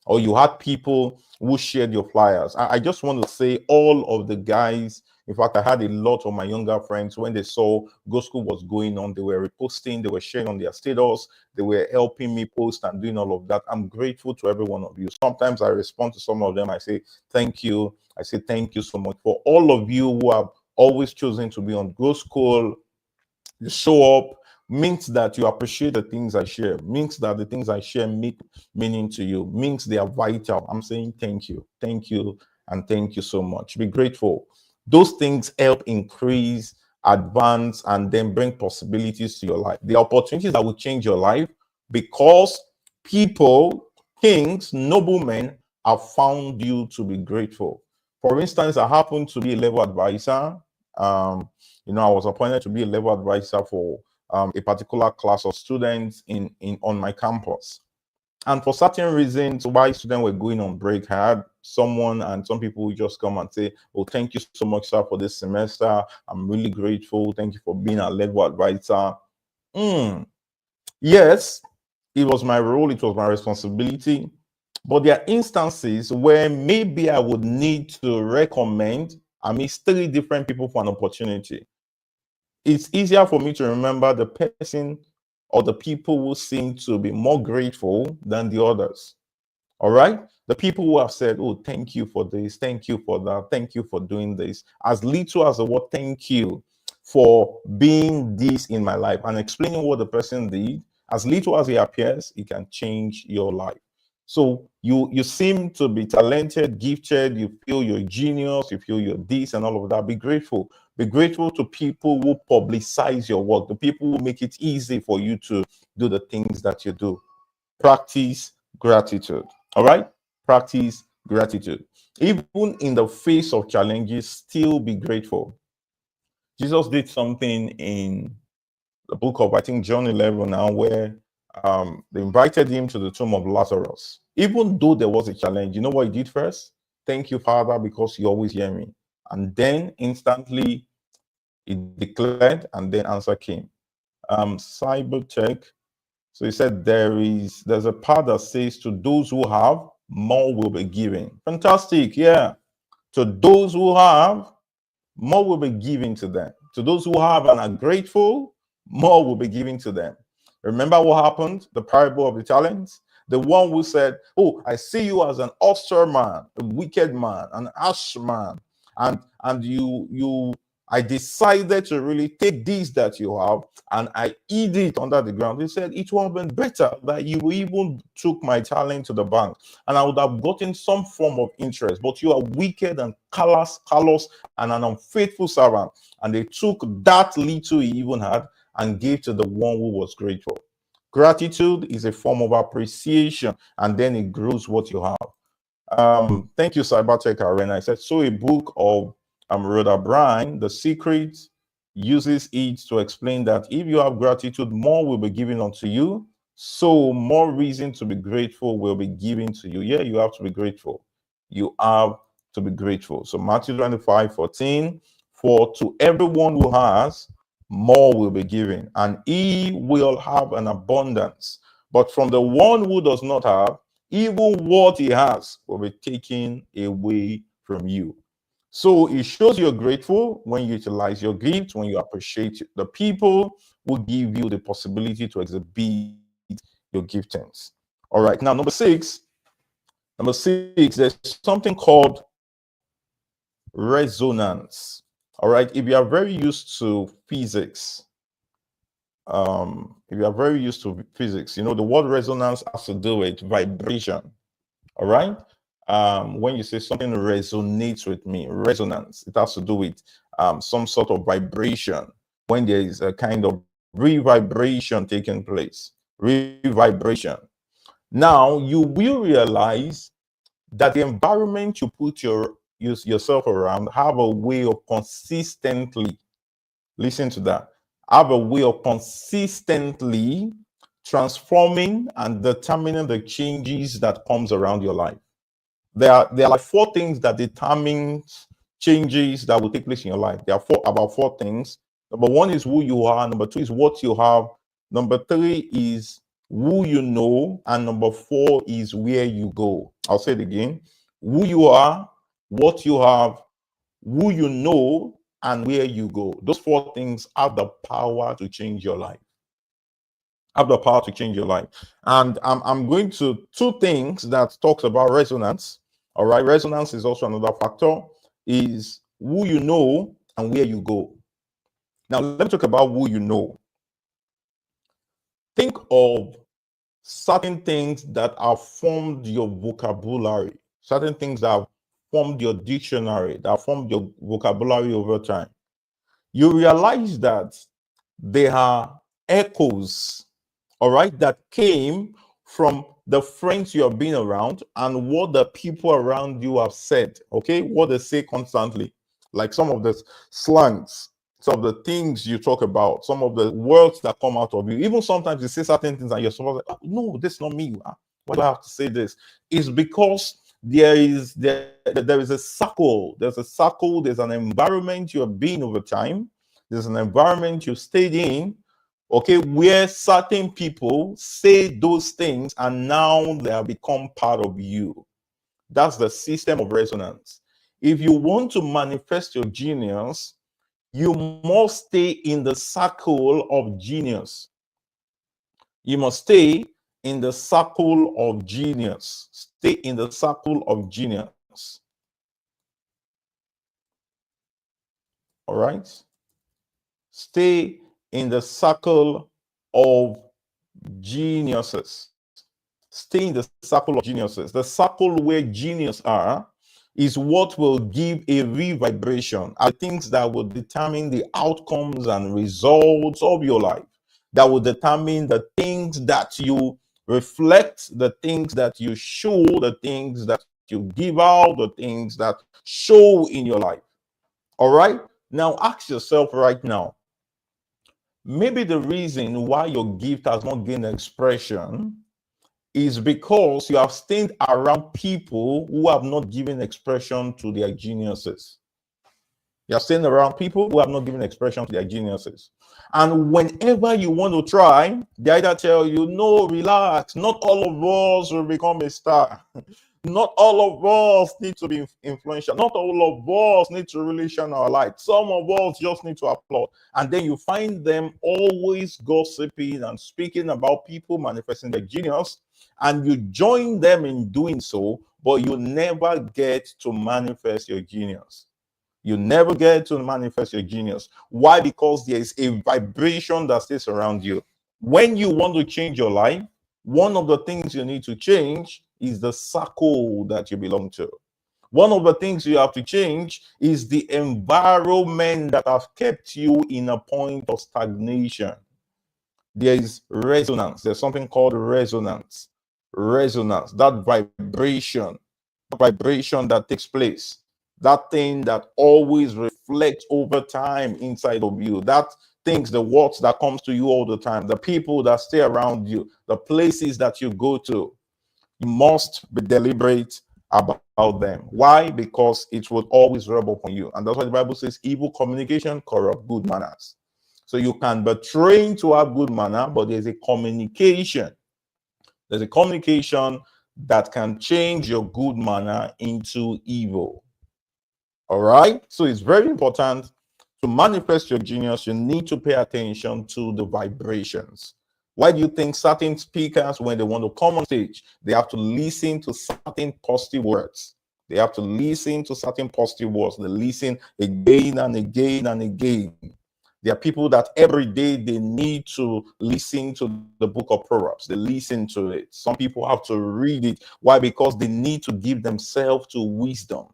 Or you had people who shared your flyers. I just want to say all of the guys, in fact, I had a lot of my younger friends, when they saw Go School was going on, they were reposting, they were sharing on their status, they were helping me post and doing all of that. I'm grateful to every one of you. Sometimes I respond to some of them. I say, thank you. I say, thank you so much for all of you who have always chosen to be on Go School. You show up, means that you appreciate the things I share, means that the things I share make meaning to you, means they are vital. I'm saying thank you, and thank you so much. Be grateful. Those things help increase, advance, and then bring possibilities to your life. The opportunities that will change your life, because people, kings, noblemen have found you to be grateful. For instance, I happen to be a level advisor. Um, I was appointed to be a level advisor for a particular class of students in on my campus. And for certain reasons, why students were going on break, I had someone and some people who just come and say, "Oh, thank you so much, sir, for this semester. I'm really grateful. Thank you for being a level advisor." Mm, yes, it was my role, it was my responsibility. But there are instances where maybe I would need to recommend, I mean, three different people for an opportunity. It's easier for me to remember the person or the people who seem to be more grateful than the others. All right. The people who have said, "Oh, thank you for this, thank you for that, thank you for doing this," as little as the word "thank you for being this in my life," and explaining what the person did, as little as it appears, it can change your life. So you seem to be talented, gifted, you feel you're a genius, you feel you're this and all of that. Be grateful. Be grateful to people who publicize your work, the people who make it easy for you to do the things that you do. Practice gratitude. All right? Practice gratitude. Even in the face of challenges, still be grateful. Jesus did something in the book of, I think, John 11 now, where they invited him to the tomb of Lazarus. Even though there was a challenge, you know what he did first? Thank you, Father, because you always hear me. And then instantly he declared, and then answer came. Cyber check. So he said there's a part that says to those who have, more will be given. Fantastic, yeah. To those who have, more will be given to them. To those who have and are grateful, more will be given to them. Remember what happened? The parable of the talents? The one who said, oh, I see you as an austere man, a wicked man, an harsh man, and I decided to really take this that you have and I hid it under the ground. He said, it would have been better that you even took my talent to the bank and I would have gotten some form of interest. But you are wicked and callous and an unfaithful servant. And they took that little he even had and gave to the one who was grateful. Gratitude is a form of appreciation, and then it grows what you have. Thank you, Cybertech Arena. I said, so a book of Rhoda Bryan, The Secret, uses it to explain that if you have gratitude, more will be given unto you. So more reason to be grateful will be given to you. Yeah, you have to be grateful. You have to be grateful. So Matthew 25:14, for to everyone who has, more will be given, and he will have an abundance. But from the one who does not have, even what he has will be taken away from you. So it shows you're grateful when you utilize your gift, when you appreciate the people who give you the possibility to exhibit your giftings. All right. Now, number six, there's something called resonance. All right. If you are very used to physics, you know, the word resonance has to do with vibration. All right. When you say something resonates with me, resonance, it has to do with some sort of vibration. When there is a kind of revibration taking place, revibration. Now you will realize that the environment you put yourself around have a way of consistently, listen to that, have a way of consistently transforming and determining the changes that comes around your life. There are like four things that determine changes that will take place in your life. There are about four things. Number one is who you are. Number two is what you have. Number three is who you know. And number four is where you go. I'll say it again. Who you are, what you have, who you know, and where you go. Those four things have the power to change your life. Have the power to change your life. And I'm going to two things that talks about resonance. All right, resonance is also another factor, is who you know and where you go. Now, let me talk about who you know. Think of certain things that have formed your vocabulary, certain things that have formed your dictionary, that have formed your vocabulary over time. You realize that they are echoes, all right, that came from the friends you have been around and what the people around you have said, okay, what they say constantly, like some of the slangs, some of the things you talk about, some of the words that come out of you. Even sometimes you say certain things and you're supposed to, oh, no, this is not me. Why do I have to say this? It's because there is a circle. There's a circle. There's an environment you have been over time. There's an environment you stayed in, okay, where certain people say those things and now they have become part of you. That's the system of resonance. If you want to manifest your genius, you must stay in the circle of genius. You must stay in the circle of genius. Stay in the circle of genius. All right? Stay in the circle of geniuses. Stay in the circle of geniuses. The circle where genius are is what will give a revibration, are things that will determine the outcomes and results of your life, that will determine the things that you reflect the things that you show, the things that you give out, the things that show in your life. All right? Now ask yourself right now, maybe the reason why your gift has not gained expression is because you have stayed around people who have not given expression to their geniuses. You're staying around people who have not given expression to their geniuses. And whenever you want to try, they either tell you, no, relax, not all of us will become a star. Not all of us need to be influential. Not all of us need to really shine our light. Some of us just need to applaud. And then you find them always gossiping and speaking about people manifesting their genius. And you join them in doing so, but you never get to manifest your genius. You never get to manifest your genius. Why? Because there is a vibration that stays around you. When you want to change your life, one of the things you need to change is the circle that you belong to. One of the things you have to change is the environment that has kept you in a point of stagnation. There is resonance. There's something called resonance. Resonance, that vibration that takes place, that thing that always reflects over time inside of you, that things, the words that comes to you all the time, the people that stay around you, the places that you go to, you must be deliberate about them. Why? Because it will always rub upon you. And that's why the Bible says evil communication corrupt good manners. So you can be trained to have good manner, but there's a communication. There's a communication that can change your good manner into evil. All right. So it's very important to manifest your genius. You need to pay attention to the vibrations. Why do you think certain speakers, when they want to come on stage, they have to listen to certain positive words? They have to listen to certain positive words. They listen again and again and again. There are people that every day they need to listen to the book of Proverbs. They listen to it. Some people have to read it. Why? Because they need to give themselves to wisdom.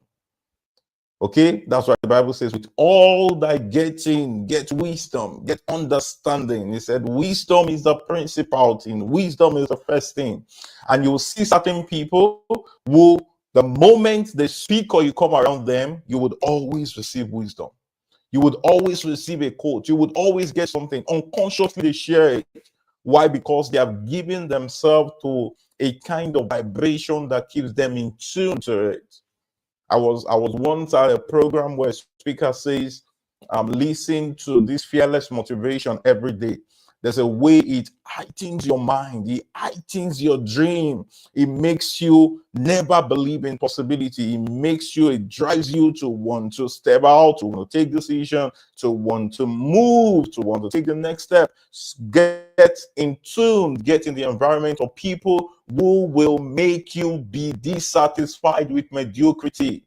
Okay, that's why the Bible says, with all thy getting, get wisdom, get understanding. He said, wisdom is the principal thing, wisdom is the first thing. And you will see certain people who, the moment they speak or you come around them, you would always receive wisdom. You would always receive a quote. You would always get something. Unconsciously, they share it. Why? Because they have given themselves to a kind of vibration that keeps them in tune to it. I was once at a program where a speaker says, listen to this fearless motivation every day. There's a way it heightens your mind, it heightens your dream, it makes you never believe in possibility, it makes you, it drives you to want to step out, to want to take decision, to want to move, to want to take the next step. Get in tune, get in the environment of people who will make you be dissatisfied with mediocrity.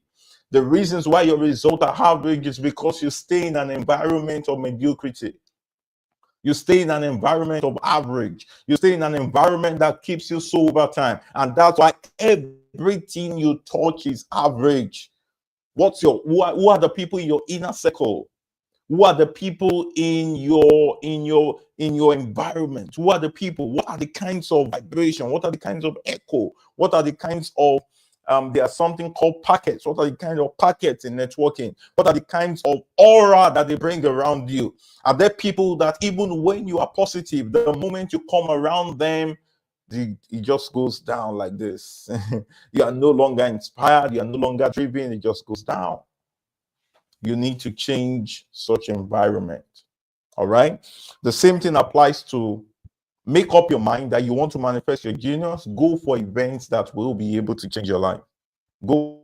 The reasons why your results are average is because you stay in an environment of mediocrity. You stay in an environment of average. You stay in an environment that keeps you so over time. And that's why everything you touch is average. Who are the people in your inner circle? Who are the people in your environment? Who are the people? What are the kinds of vibration? What are the kinds of echo? What are the kinds of there's something called packets. What are the kind of packets in networking? What are the kinds of aura that they bring around you? Are there people that even when you are positive, the moment you come around them, it just goes down like this? You are no longer inspired. You are no longer driven. It just goes down. You need to change such environment. All right. The same thing applies to make up your mind that you want to manifest your genius. Go for events that will be able to change your life. Go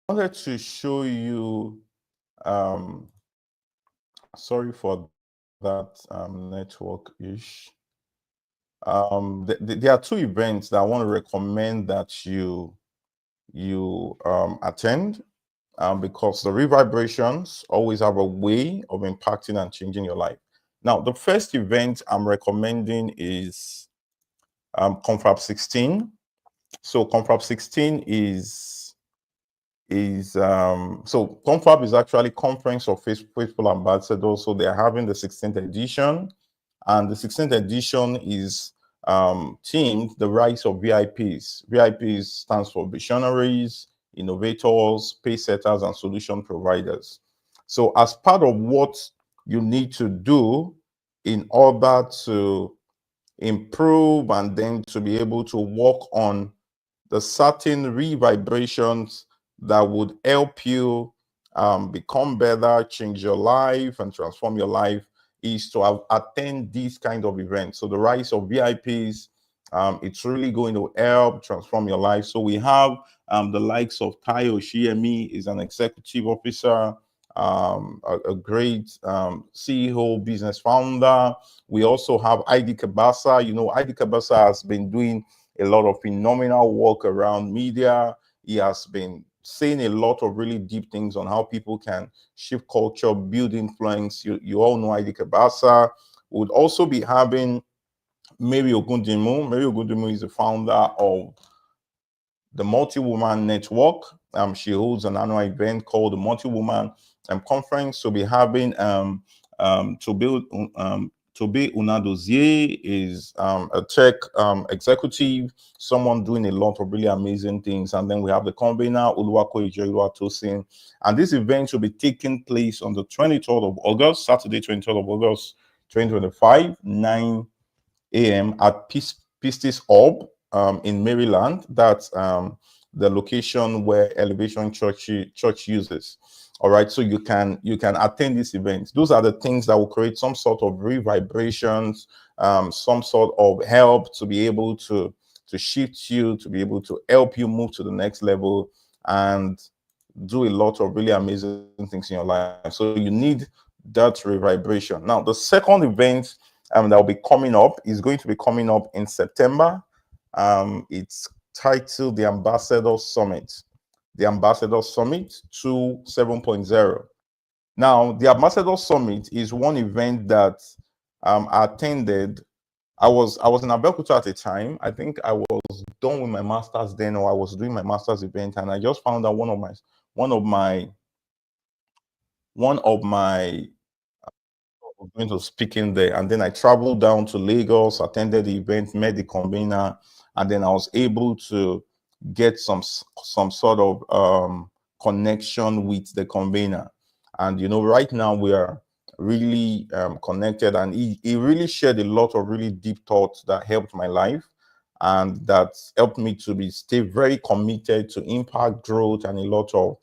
wanted to show you, um, sorry for that network ish. There are two events that I want to recommend that you attend, because the reverberations always have a way of impacting and changing your life. Now, the first event I'm recommending is Confab 16. So Confab 16 so Confab is actually Conference of Faithful Ambassadors. So they're having the 16th edition, and the 16th edition is themed the rise of VIPs. VIPs stands for visionaries, innovators, pace setters, and solution providers. So as part of what you need to do in order to improve and then to be able to work on the certain revibrations that would help you become better, change your life, and transform your life, is to attend these kind of events. So the rise of VIPs, it's really going to help transform your life. So we have the likes of Tayo Shiemi, is an executive officer, a great CEO, business founder. We also have ID Kabasa. You know, ID Kabasa has been doing a lot of phenomenal work around media. He has been saying a lot of really deep things on how people can shift culture, build influence. You all know ID Kabasa. We would also be having Mary Ogundimu. Mary Ogundimu is the founder of the Multi-Woman Network. She holds an annual event called the Multi-Woman Conference. So we'll be having Tobe Unadozie is a tech executive, someone doing a lot of really amazing things. And then we have the convener, Uluwako Ijeruwa Tosin. And this event will be taking place on the 23rd of August, Saturday, 23rd of August, 2025, 9 a.m. at Pistis Hub in Maryland. That's the location where Elevation Church uses. All right, so you can attend this event. Those are the things that will create some sort of revibrations, some sort of help to be able to shift you, to be able to help you move to the next level and do a lot of really amazing things in your life. So you need that revibration. Now, the second event that will be coming up is going to be coming up in September. It's titled the Ambassador Summit. The Ambassador Summit 2 7.0. Now, the Ambassador Summit is one event that I attended. I was in Abeokuta at the time. I think I was done with my master's then, or I was doing my master's event, and I just found out one of my was going to speaking there. And then I traveled down to Lagos, attended the event, met the convener, and then I was able to get some sort of connection with the convener. And you know, right now we are really connected, and he really shared a lot of really deep thoughts that helped my life and that helped me to stay very committed to impact growth and a lot of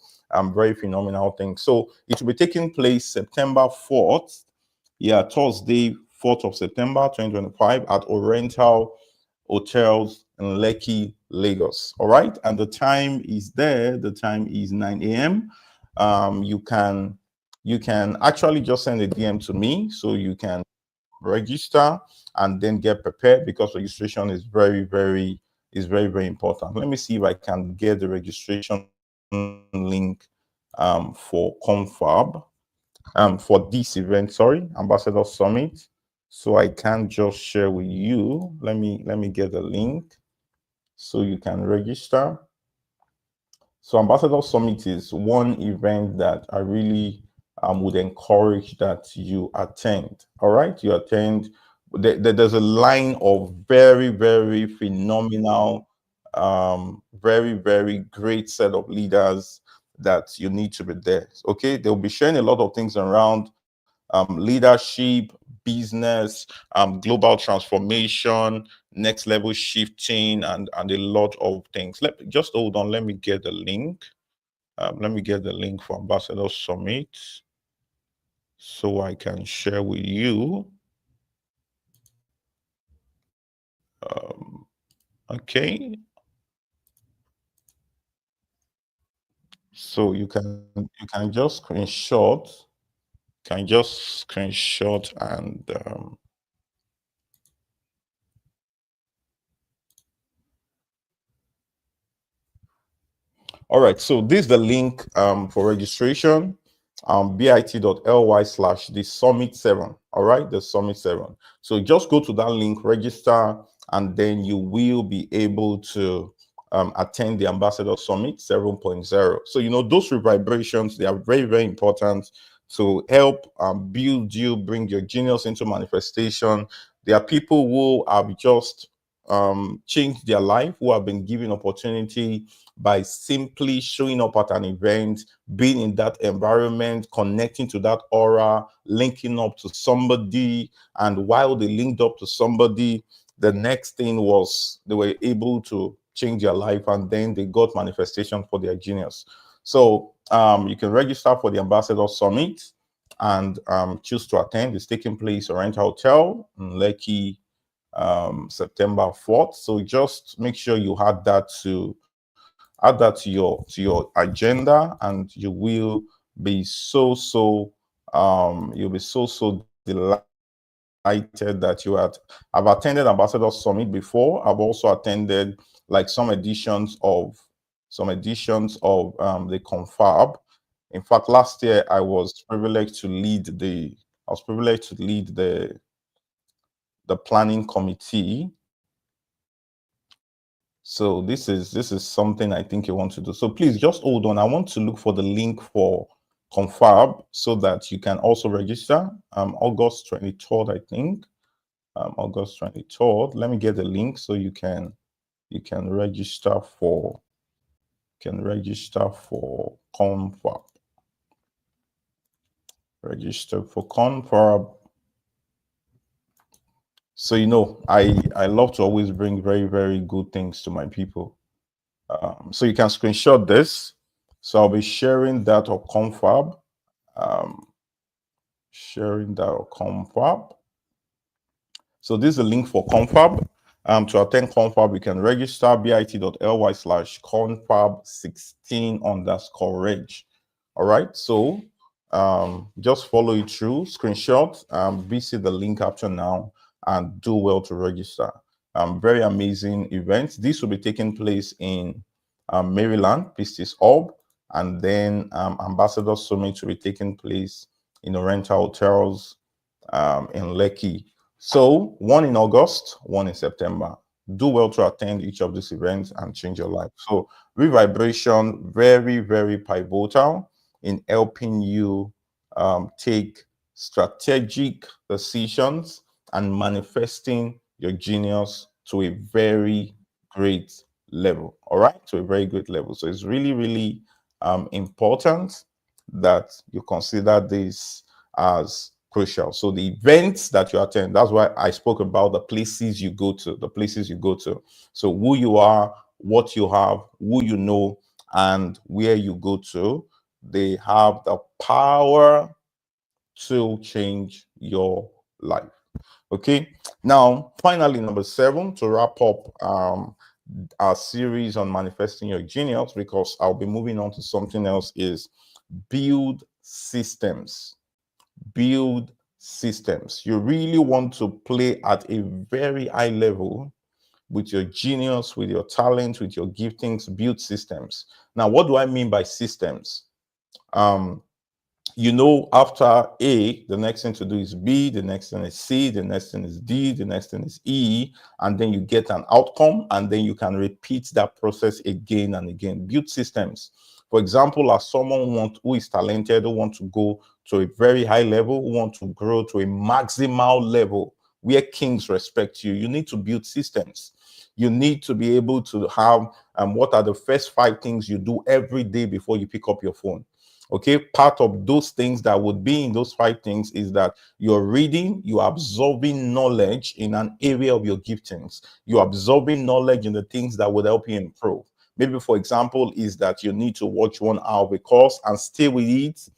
very phenomenal things. So it will be taking place September 4th, Thursday, 4th of September 2025 at Oriental Hotels in Lekki, Lagos. All right. And the time is there. The time is 9 a.m. You can actually just send a DM to me so you can register and then get prepared, because registration is very important. Let me see if I can get the registration link for Confab for this event, sorry, Ambassador Summit. So I can just share with you. Let me get the link so you can register. So Ambassador Summit is one event that I really would encourage that you attend. All right, you attend. There's a line of very phenomenal, very great set of leaders that you need to be there. Okay, they'll be sharing a lot of things around leadership, business, global transformation, next level shifting, and a lot of things. Just hold on. Let me get the link. Let me get the link for Ambassador Summit so I can share with you. Okay. So you can just screenshot and all right, so this is the link for registration, bit.ly/ the summit 7. All right, the summit 7. So just go to that link, register, and then you will be able to attend the Ambassador Summit 7.0. So, those vibrations, they are very, very important to help build you, bring your genius into manifestation. There are people who have just changed their life, who have been given opportunity by simply showing up at an event, being in that environment, connecting to that aura, linking up to somebody. And while they linked up to somebody, the next thing was they were able to change their life, and then they got manifestation for their genius. So you can register for the Ambassador Summit and choose to attend. It's taking place at Rent Hotel in Lekki, September 4th. So just make sure you add that to your agenda, and you will be you'll be so delighted that I've attended Ambassador Summit before. I've also attended like some editions of the Confab. In fact, last year I was privileged to lead the planning committee. So this is something I think you want to do. So please just hold on. I want to look for the link for Confab so that you can also register. August 23rd, I think. August 23rd. Let me get the link so you can register for Confab. Register for Confab. So I love to always bring very, very good things to my people. So you can screenshot this. So I'll be sharing that or Confab. Um, sharing that or Confab. So this is a link for Confab. To attend Confab, you can register bit.ly/confab16_reg. All right. So just follow it through, screenshot, visit the link caption now, and do well to register. Very amazing event. This will be taking place in Maryland, Pistis Hub, and then Ambassador Summit will be taking place in Oriental Hotels in Lekki. So one in August, one in September. Do well to attend each of these events and change your life. So revibration, very, very pivotal in helping you take strategic decisions and manifesting your genius to a very great level. All right, to a very great level. So it's really, really important that you consider this as crucial. So the events that you attend, that's why I spoke about the places you go to, So who you are, what you have, who you know, and where you go to, they have the power to change your life. Okay. Now, finally, number 7, to wrap up our series on manifesting your genius, because I'll be moving on to something else, is build systems. Build systems. You really want to play at a very high level with your genius, with your talent, with your giftings. Build systems. Now, what do I mean by systems? After A, the next thing to do is B, the next thing is C, the next thing is D, the next thing is E, and then you get an outcome, and then you can repeat that process again and again. Build systems. For example, as someone who is talented, who wants to go to a very high level, who wants to grow to a maximal level where kings respect you, you need to build systems. You need to be able to have what are the first 5 things you do every day before you pick up your phone. Okay, part of those things that would be in those 5 things is that you're reading, you're absorbing knowledge in an area of your giftings, you're absorbing knowledge in the things that would help you improve. Maybe, for example, is that you need to watch 1 hour of a course and stay with it,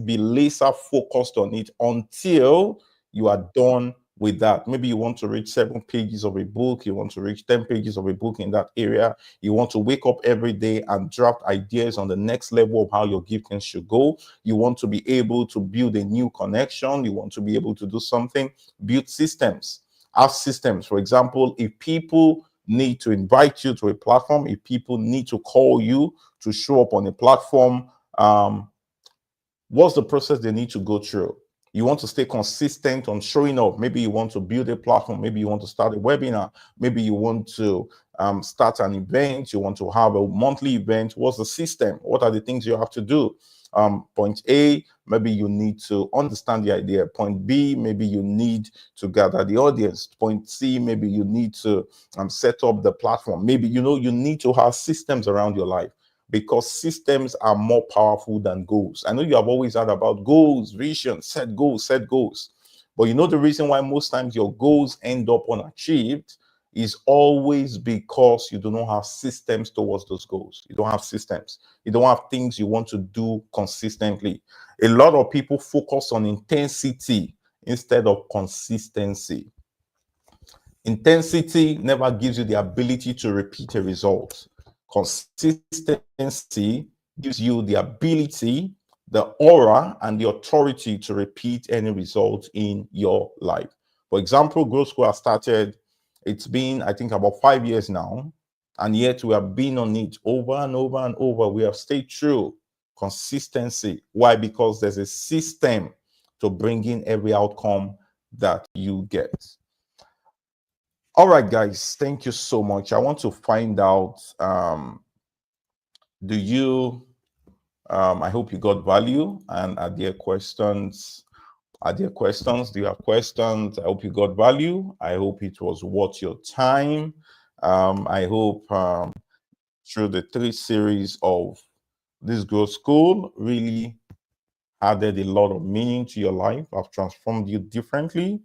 be laser focused on it until you are done with that. Maybe you want to read 7 pages of a book, you want to read 10 pages of a book in that area. You want to wake up every day and draft ideas on the next level of how your gifting should go. You want to be able to build a new connection. You want to be able to do something, build systems. Have systems. For example, if people need to invite you to a platform, if people need to call you to show up on a platform, what's the process they need to go through? You want to stay consistent on showing up. Maybe you want to build a platform. Maybe you want to start a webinar. Maybe you want to start an event. You want to have a monthly event. What's the system? What are the things you have to do? Point A, maybe you need to understand the idea. Point B, maybe you need to gather the audience. Point C, maybe you need to set up the platform. Maybe, you need to have systems around your life, because systems are more powerful than goals. I know you have always heard about goals, vision, set goals, set goals. But the reason why most times your goals end up unachieved is always because you do not have systems towards those goals. You don't have systems. You don't have things you want to do consistently. A lot of people focus on intensity instead of consistency. Intensity never gives you the ability to repeat a result. Consistency gives you the ability, the aura, and the authority to repeat any result in your life. For example, Growth School has started, it's been, I think, about 5 years now, and yet we have been on it over and over and over. We have stayed true. Consistency. Why? Because there's a system to bring in every outcome that you get. All right, guys, thank you so much. I want to find out, do you, I hope you got value, and are there questions? Do you have questions? I hope you got value. I hope it was worth your time. I hope through the 3 series of this Growth School really added a lot of meaning to your life. I've transformed you differently.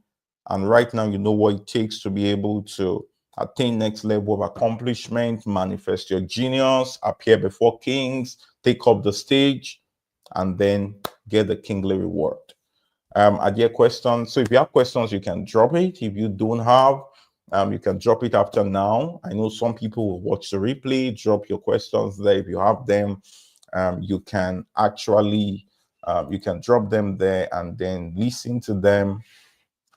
And right now, you know what it takes to be able to attain next level of accomplishment, manifest your genius, appear before kings, take up the stage, and then get the kingly reward. Are there questions? So if you have questions, you can drop it. If you don't have, you can drop it after now. I know some people will watch the replay. Drop your questions there. If you have them, you can actually, you can drop them there and then listen to them.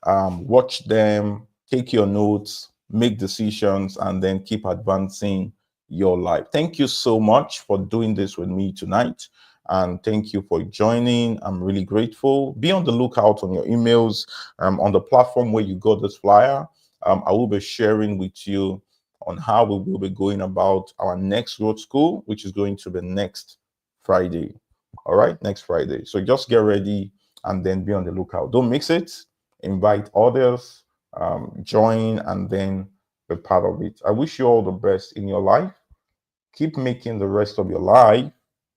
Watch them, take your notes, make decisions, and then keep advancing your life. Thank you so much for doing this with me tonight. And thank you for joining. I'm really grateful. Be on the lookout on your emails, on the platform where you got this flyer. I will be sharing with you on how we will be going about our next Growth School, which is going to be next Friday. All right, next Friday. So just get ready and then be on the lookout. Don't mix it. Invite others, join, and then be part of it. I wish you all the best in your life. Keep making the rest of your life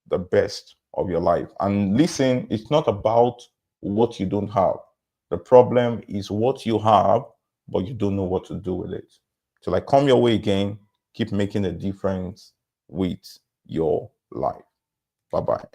the best of your life. And listen, it's not about what you don't have. The problem is what you have, but you don't know what to do with it. Till I come your way again, keep making a difference with your life. Bye-bye.